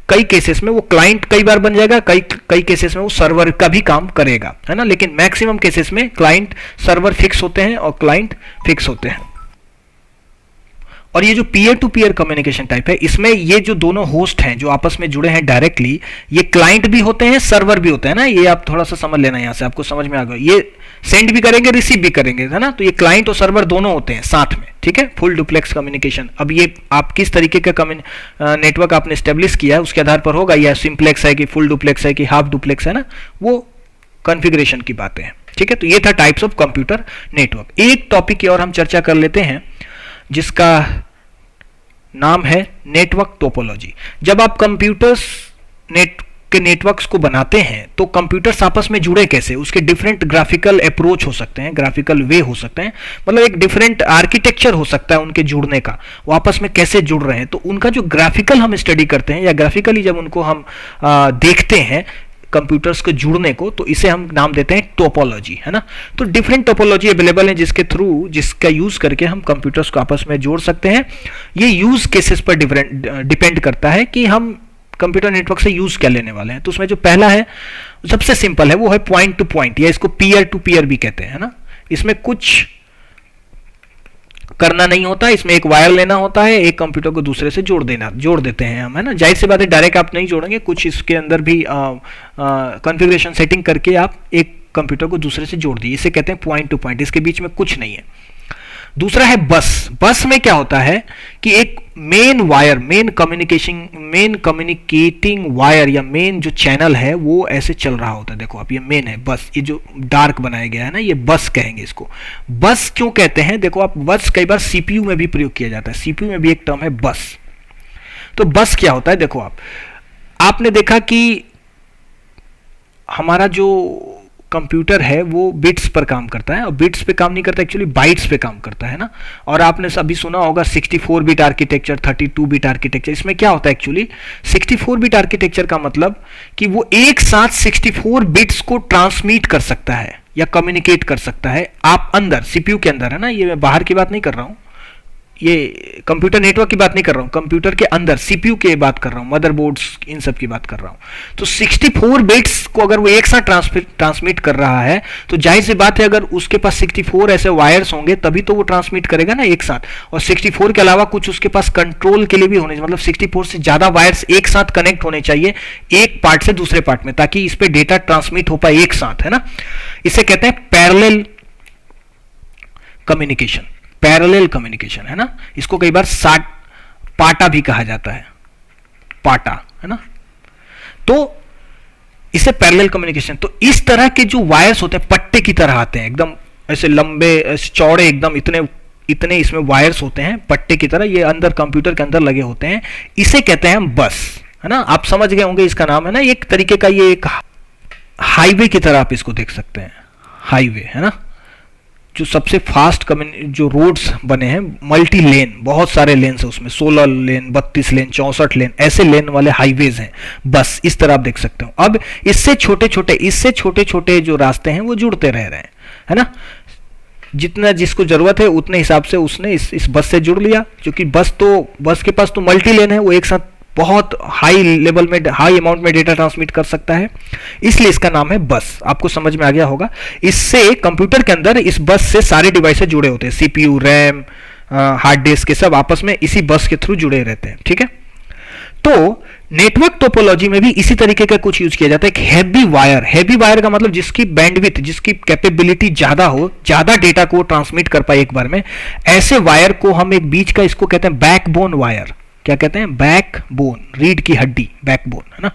कई केसेस में वो क्लाइंट कई बार बन जाएगा, कई केसेस में वो सर्वर का भी काम करेगा, है ना। लेकिन मैक्सिमम केसेस में क्लाइंट सर्वर फिक्स होते हैं और क्लाइंट फिक्स होते हैं। और ये जो peer to peer communication type है, इसमें ये जो दोनों होस्ट हैं जो आपस में जुड़े हैं डायरेक्टली, ये क्लाइंट भी होते हैं, सर्वर भी होते हैं ना। ये आप थोड़ा सा समझ लेना, यहां से आपको समझ में आ गया। ये सेंड भी करेंगे, रिसीव भी करेंगे, है ना। तो ये क्लाइंट और सर्वर दोनों होते हैं साथ में, ठीक है। Full duplex communication. अब ये आप किस तरीके का नेटवर्क आपने स्टेब्लिश किया है उसके आधार पर होगा, या सिंप्लेक्स है कि फुल डुप्लेक्स है कि हाफ डुप्लेक्स है ना, वो कॉन्फ़िगरेशन की बातें हैं, ठीक है। तो ये था टाइप्स ऑफ कंप्यूटर नेटवर्क। एक टॉपिक की और हम चर्चा कर लेते हैं जिसका नाम है नेटवर्क टोपोलॉजी। जब आप कंप्यूटर्स के नेटवर्क्स को बनाते हैं तो कंप्यूटर्स आपस में जुड़े कैसे, उसके डिफरेंट ग्राफिकल अप्रोच हो सकते हैं, ग्राफिकल वे हो सकते हैं, मतलब एक डिफरेंट आर्किटेक्चर हो सकता है उनके जुड़ने का, वो आपस में कैसे जुड़ रहे हैं। तो उनका जो ग्राफिकल हम स्टडी करते हैं या ग्राफिकली जब उनको हम देखते हैं कंप्यूटर्स के जुड़ने को, तो इसे हम नाम देते हैं टोपोलॉजी, है ना। तो डिफरेंट टोपोलॉजी अवेलेबल है जिसका यूज करके हम कंप्यूटर्स को आपस में जोड़ सकते हैं। ये यूज केसेस पर डिपेंड करता है कि हम कंप्यूटर नेटवर्क से यूज क्या लेने वाले हैं। तो उसमें जो पहला है, सबसे सिंपल है, वो है पॉइंट टू पॉइंट, या इसको पीयर टू पीयर भी कहते हैं, है ना। इसमें कुछ करना नहीं होता, इसमें एक वायर लेना होता है, एक कंप्यूटर को दूसरे से जोड़ देते हैं हम, है ना। जाहिर सी बात है डायरेक्ट आप नहीं जोड़ेंगे, कुछ इसके अंदर भी कॉन्फ़िगरेशन सेटिंग करके आप एक कंप्यूटर को दूसरे से जोड़ दिए, इसे कहते हैं पॉइंट टू पॉइंट, इसके बीच में कुछ नहीं है। दूसरा है बस। बस में क्या होता है कि एक main wire, main communicating wire या मेन जो चैनल है वो ऐसे चल रहा होता है। देखो आप, ये मेन है बस, ये जो डार्क बनाया गया है ना, ये बस कहेंगे इसको। बस क्यों कहते हैं, देखो आप, बस कई बार सीपीयू में भी प्रयोग किया जाता है, सीपीयू में भी एक टर्म है बस। तो बस क्या होता है, देखो आपने देखा कि हमारा जो कंप्यूटर है वो बिट्स पर काम करता है, और बिट्स पे काम नहीं करता, एक्चुअली बाइट्स पे काम करता है ना। और आपने अभी सुना होगा 64 बिट आर्किटेक्चर, 32 बिट आर्किटेक्चर। इसमें क्या होता है एक्चुअली, 64 बिट आर्किटेक्चर का मतलब कि वो एक साथ 64 बिट्स को ट्रांसमिट कर सकता है या कम्युनिकेट कर सकता है आप अंदर, सीपीयू के अंदर, है ना। ये मैं बाहर की बात नहीं कर रहा हूं, ये कंप्यूटर नेटवर्क की बात नहीं कर रहा हूं, कंप्यूटर के अंदर सीपीयू की बात कर रहा हूं, मदरबोर्ड्स, इन सब की बात कर रहा हूं। तो 64 बिट्स को अगर वो एक साथ ट्रांसमिट कर रहा है, तो जाहिर सी बात है अगर उसके पास 64 ऐसे वायर्स होंगे तभी तो वो ट्रांसमिट करेगा ना एक साथ। और 64 के अलावा कुछ उसके पास कंट्रोल के लिए भी होने, मतलब 64 से ज्यादा वायर्स एक साथ कनेक्ट होने चाहिए एक पार्ट से दूसरे पार्ट में, ताकि इस पे डेटा ट्रांसमिट हो पाए एक साथ, है ना। इसे कहते हैं पैरेलल कम्युनिकेशन, पैरेलल कम्युनिकेशन, है ना। इसको कई बार पाटा भी कहा जाता है, पाटा, है ना। तो इसे पैरेलल कम्युनिकेशन। तो इस तरह के जो वायर्स होते हैं पट्टे की तरह आते हैं, एकदम ऐसे लंबे, ऐसे चौड़े, एकदम इतने इतने इसमें वायर्स होते हैं पट्टे की तरह, ये अंदर कंप्यूटर के अंदर लगे होते हैं, इसे कहते हैं हम बस, है ना। आप समझ गए होंगे इसका नाम है ना, एक तरीके का ये एक हाईवे की तरह आप इसको देख सकते हैं, हाईवे, है ना। जो सबसे फास्ट जो रोड्स बने हैं, मल्टी लेन, बहुत सारे लेन है उसमें, 16 लेन, 32 लेन, 64 लेन, ऐसे लेन वाले हाईवेज हैं, बस इस तरह आप देख सकते हो। अब इससे छोटे छोटे जो रास्ते हैं वो जुड़ते रह रहे हैं, है ना। जितना जिसको जरूरत है उतने हिसाब से उसने इस बस से जुड़ लिया, क्योंकि बस के पास तो मल्टी लेन है, वो एक साथ बहुत हाई लेवल में, हाई अमाउंट में डेटा ट्रांसमिट कर सकता है, इसलिए इसका नाम है बस। आपको समझ में आ गया होगा। इससे कंप्यूटर के अंदर इस बस से सारे डिवाइसेस जुड़े होते हैं, सीपीयू, रैम, हार्ड डिस्क, के सब आपस में इसी बस के थ्रू जुड़े रहते हैं, ठीक है। तो नेटवर्क टोपोलॉजी में भी इसी तरीके का कुछ यूज किया जाता है। एक हैवी वायर का मतलब जिसकी बैंडविड्थ, जिसकी कैपेबिलिटी ज्यादा हो, ज्यादा डेटा को ट्रांसमिट कर पाए एक बार में, ऐसे वायर को हम एक बीच का, इसको कहते हैं बैकबोन वायर। क्या कहते हैं? बैकबोन, रीढ़ की हड्डी, बैकबोन, है ना,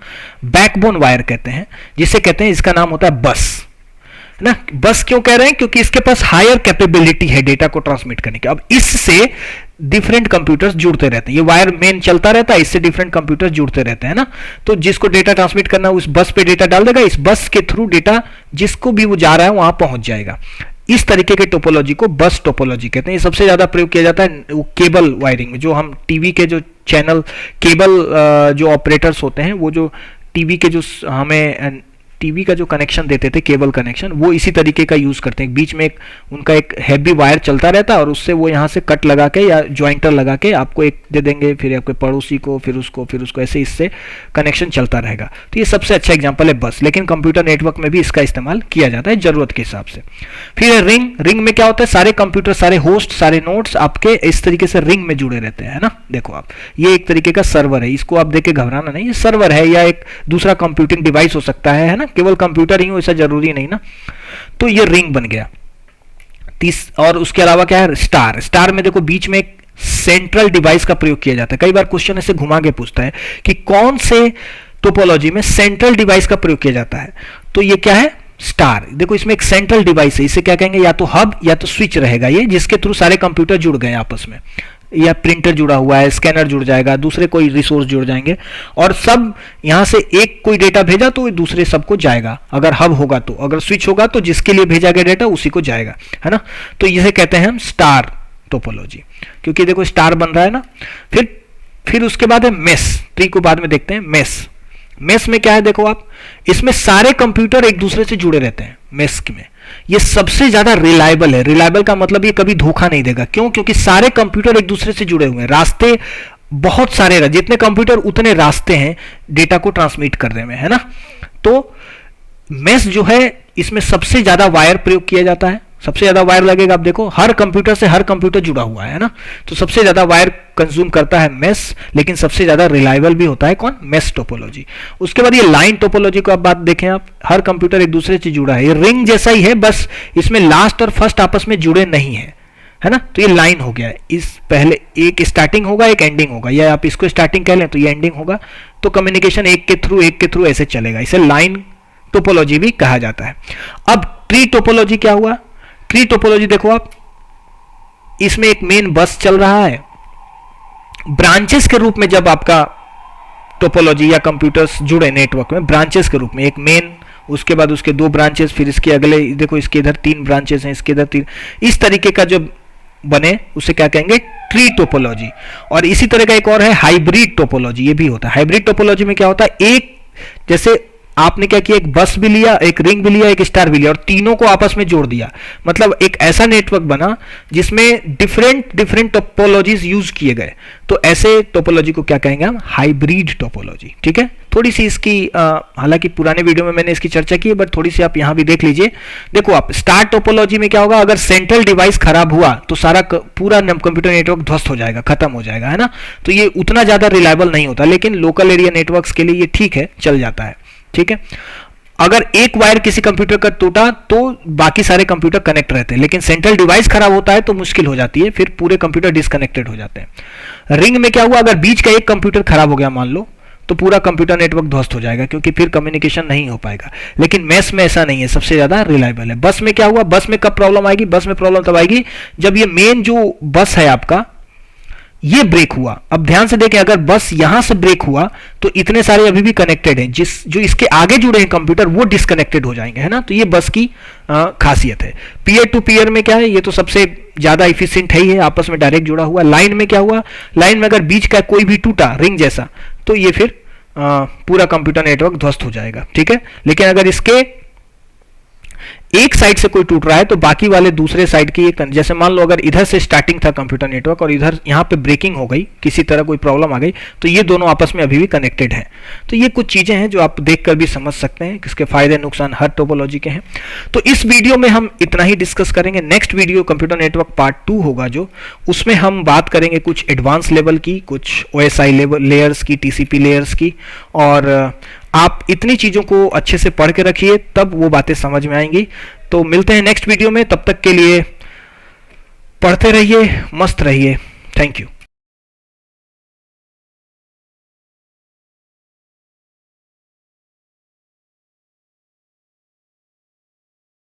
बैकबोन वायर कहते हैं, जिसे कहते हैं, इसका नाम होता है बस, है ना। बस क्यों कह रहे हैं? क्योंकि इसके पास हायर कैपेबिलिटी है डेटा को ट्रांसमिट करने की। अब इससे डिफरेंट कंप्यूटर्स जुड़ते रहते हैं, ये वायर मेन चलता रहता है, इससे डिफरेंट कंप्यूटर्स जुड़ते रहते हैं ना। तो जिसको डेटा ट्रांसमिट करना है उस बस पे डेटा डाल देगा, इस बस के थ्रू डेटा जिसको भी वो जा रहा है वहां पहुंच जाएगा। इस तरीके के टोपोलॉजी को बस टोपोलॉजी कहते हैं। ये सबसे ज्यादा प्रयोग किया जाता है वो केबल वायरिंग में, जो हम टीवी के जो चैनल केबल जो ऑपरेटर्स होते हैं, वो जो टीवी के जो हमें टीवी का जो कनेक्शन देते थे, केबल कनेक्शन, वो इसी तरीके का यूज करते हैं। बीच में उनका एक हैवी वायर चलता रहता है और उससे वो यहाँ से कट लगा के या ज्वाइंटर लगा के आपको एक दे देंगे, फिर आपके पड़ोसी को, फिर उसको ऐसे इससे कनेक्शन चलता रहेगा। तो ये सबसे अच्छा एग्जांपल है बस। लेकिन कंप्यूटर नेटवर्क में भी इसका इस्तेमाल किया जाता है जरूरत के हिसाब से। फिर रिंग में क्या होता है? सारे कंप्यूटर, सारे होस्ट, सारे नोड्स आपके इस तरीके से रिंग में जुड़े रहते हैं, है ना। देखो आप, ये एक तरीके का सर्वर है, इसको आप देख के घबराना नहीं, ये सर्वर है या एक दूसरा कंप्यूटिंग डिवाइस हो सकता है ना, केवल कंप्यूटर ही हो ऐसा जरूरी नहीं ना। तो ये रिंग बन गया। और उसके अलावा क्या है? स्टार में देखो बीच में एक सेंट्रल डिवाइस का प्रयोग किया जाता है। कई बार क्वेश्चन ऐसे घुमा के पूछता है कि कौन से टोपोलॉजी में सेंट्रल डिवाइस का प्रयोग किया जाता है। तो ये क्या है? स्टार। देखो इसमें एक सेंट्रल डिवाइस है, इसे क्या कहेंगे? या तो हब या तो स्विच रहेगा ये, जिसके थ्रू सारे कंप्यूटर जुड़ गए आपस में, या प्रिंटर जुड़ा हुआ है, स्कैनर जुड़ जाएगा, दूसरे कोई रिसोर्स जुड़ जाएंगे, और सब यहां से एक कोई डेटा भेजा तो दूसरे सबको जाएगा। अगर हब होगा तो, अगर स्विच होगा तो जिसके लिए भेजा गया डेटा उसी को जाएगा, है ना। तो इसे कहते हैं हम स्टार टोपोलॉजी, क्योंकि देखो स्टार बन रहा है ना। फिर उसके बाद है मेस। ट्री को बाद में देखते हैं। मेस में क्या है? देखो आप, इसमें सारे कंप्यूटर एक दूसरे से जुड़े रहते हैं। मेस में ये सबसे ज्यादा रिलायबल है। रिलायबल का मतलब ये कभी धोखा नहीं देगा। क्यों? क्योंकि सारे कंप्यूटर एक दूसरे से जुड़े हुए हैं, रास्ते बहुत सारे, जितने कंप्यूटर उतने रास्ते हैं डेटा को ट्रांसमिट करने में, है ना। तो मेस जो है, इसमें सबसे ज्यादा वायर प्रयोग किया जाता है, सबसे ज्यादा वायर लगेगा। आप देखो हर कंप्यूटर से हर कंप्यूटर जुड़ा हुआ है ना, तो सबसे ज्यादा वायर कंज्यूम करता है मेस, लेकिन सबसे ज्यादा रिलायबल भी होता है कौन? Mess topology. उसके बाद ये लाइन टोपोलॉजी को आप बात देखें, आप हर कंप्यूटर एक दूसरे से जुड़ा है, ये रिंग जैसा ही है, बस इसमें लास्ट और फर्स्ट आपस में जुड़े नहीं है ना। तो ये लाइन हो गया है। इस पहले एक स्टार्टिंग होगा, एक एंडिंग होगा, या आप इसको स्टार्टिंग कह लें तो ये एंडिंग होगा। तो कम्युनिकेशन एक के थ्रू ऐसे चलेगा, इसे लाइन टोपोलॉजी भी कहा जाता है। अब ट्री टोपोलॉजी क्या हुआ? ट्री टोपोलॉजी देखो आप, इसमें एक मेन बस चल रहा है, ब्रांचेस के रूप में जब आपका टोपोलॉजी या कंप्यूटर्स जुड़े नेटवर्क में, ब्रांचेस के रूप में, एक मेन, उसके बाद उसके 2 ब्रांचेस, फिर इसके अगले, देखो इसके इधर 3 ब्रांचेस हैं, इसके इधर 3, इस तरीके का जो बने उसे क्या कहेंगे? Tree topology. और इसी तरह का एक और है हाइब्रिड टोपोलॉजी, ये भी होता है। हाइब्रिड टोपोलॉजी में क्या होता है? एक जैसे आपने क्या किया, एक बस भी लिया, एक रिंग भी लिया, एक स्टार भी लिया, और तीनों को आपस में जोड़ दिया, मतलब एक ऐसा नेटवर्क बना जिसमें डिफरेंट टोपोलॉजीज यूज किए गए। तो ऐसे टोपोलॉजी को क्या कहेंगे हम? Hybrid topology. ठीक है, थोड़ी सी इसकी हालांकि पुराने वीडियो में मैंने इसकी चर्चा की है, बट थोड़ी सी आप यहां भी देख लीजिए। देखो आप, स्टार टोपोलॉजी में क्या होगा? अगर सेंट्रल डिवाइस खराब हुआ तो सारा पूरा कंप्यूटर नेटवर्क ध्वस्त हो जाएगा, खत्म हो जाएगा, है ना। तो ये उतना ज्यादा रिलायबल नहीं होता, लेकिन लोकल एरिया नेटवर्क्स के लिए ये ठीक है, चल जाता है। ठीक है, अगर एक वायर किसी कंप्यूटर का टूटा तो बाकी सारे कंप्यूटर कनेक्ट रहते हैं, लेकिन सेंट्रल डिवाइस खराब होता है तो मुश्किल हो जाती है, फिर पूरे कंप्यूटर डिस्कनेक्टेड हो जाते हैं। रिंग में क्या हुआ? अगर बीच का एक कंप्यूटर खराब हो गया मान लो, तो पूरा कंप्यूटर नेटवर्क ध्वस्त हो जाएगा, क्योंकि फिर कम्युनिकेशन नहीं हो पाएगा। लेकिन मेस में ऐसा नहीं है, सबसे ज्यादा रिलायबल है। बस में क्या हुआ, बस में कब प्रॉब्लम आएगी, बस में प्रॉब्लम तब आएगी जब ये मेन जो बस है आपका ये ब्रेक हुआ। अब ध्यान से देखें, अगर बस यहां से ब्रेक हुआ तो इतने सारे अभी भी कनेक्टेड हैं, जो इसके आगे जुड़े हैं कंप्यूटर वो डिस्कनेक्टेड हो जाएंगे, है ना। तो ये बस की खासियत है। पीयर टू पीयर में क्या है, ये तो सबसे ज्यादा इफिशिएंट है ही है, आपस में डायरेक्ट जुड़ा हुआ। लाइन में क्या हुआ, लाइन में अगर बीच का कोई भी टूटा रिंग जैसा तो ये फिर पूरा कंप्यूटर नेटवर्क ध्वस्त हो जाएगा, ठीक है। लेकिन अगर इसके एक साइड से कोई टूट रहा है तो बाकी वाले दूसरे साइड की, जैसे मान लो अगर इधर से स्टार्टिंग था कंप्यूटर नेटवर्क और इधर यहाँ पे ब्रेकिंग हो गई, किसी तरह कोई प्रॉब्लम आ गई, तो ये दोनों आपस में अभी भी कनेक्टेड हैं। तो ये कुछ चीजें हैं जो आप देखकर भी समझ सकते हैं, किसके फायदे नुकसान हर टोपोलॉजी के हैं। तो इस वीडियो में हम इतना ही डिस्कस करेंगे। Next video computer network part 2 होगा जो, उसमें हम बात करेंगे कुछ एडवांस लेवल की, कुछ OSI लेवल लेयर्स की, TCP लेयर्स की, और आप इतनी चीजों को अच्छे से पढ़ के रखिए, तब वो बातें समझ में आएंगी। तो मिलते हैं नेक्स्ट वीडियो में, तब तक के लिए पढ़ते रहिए, मस्त रहिए। Thank you.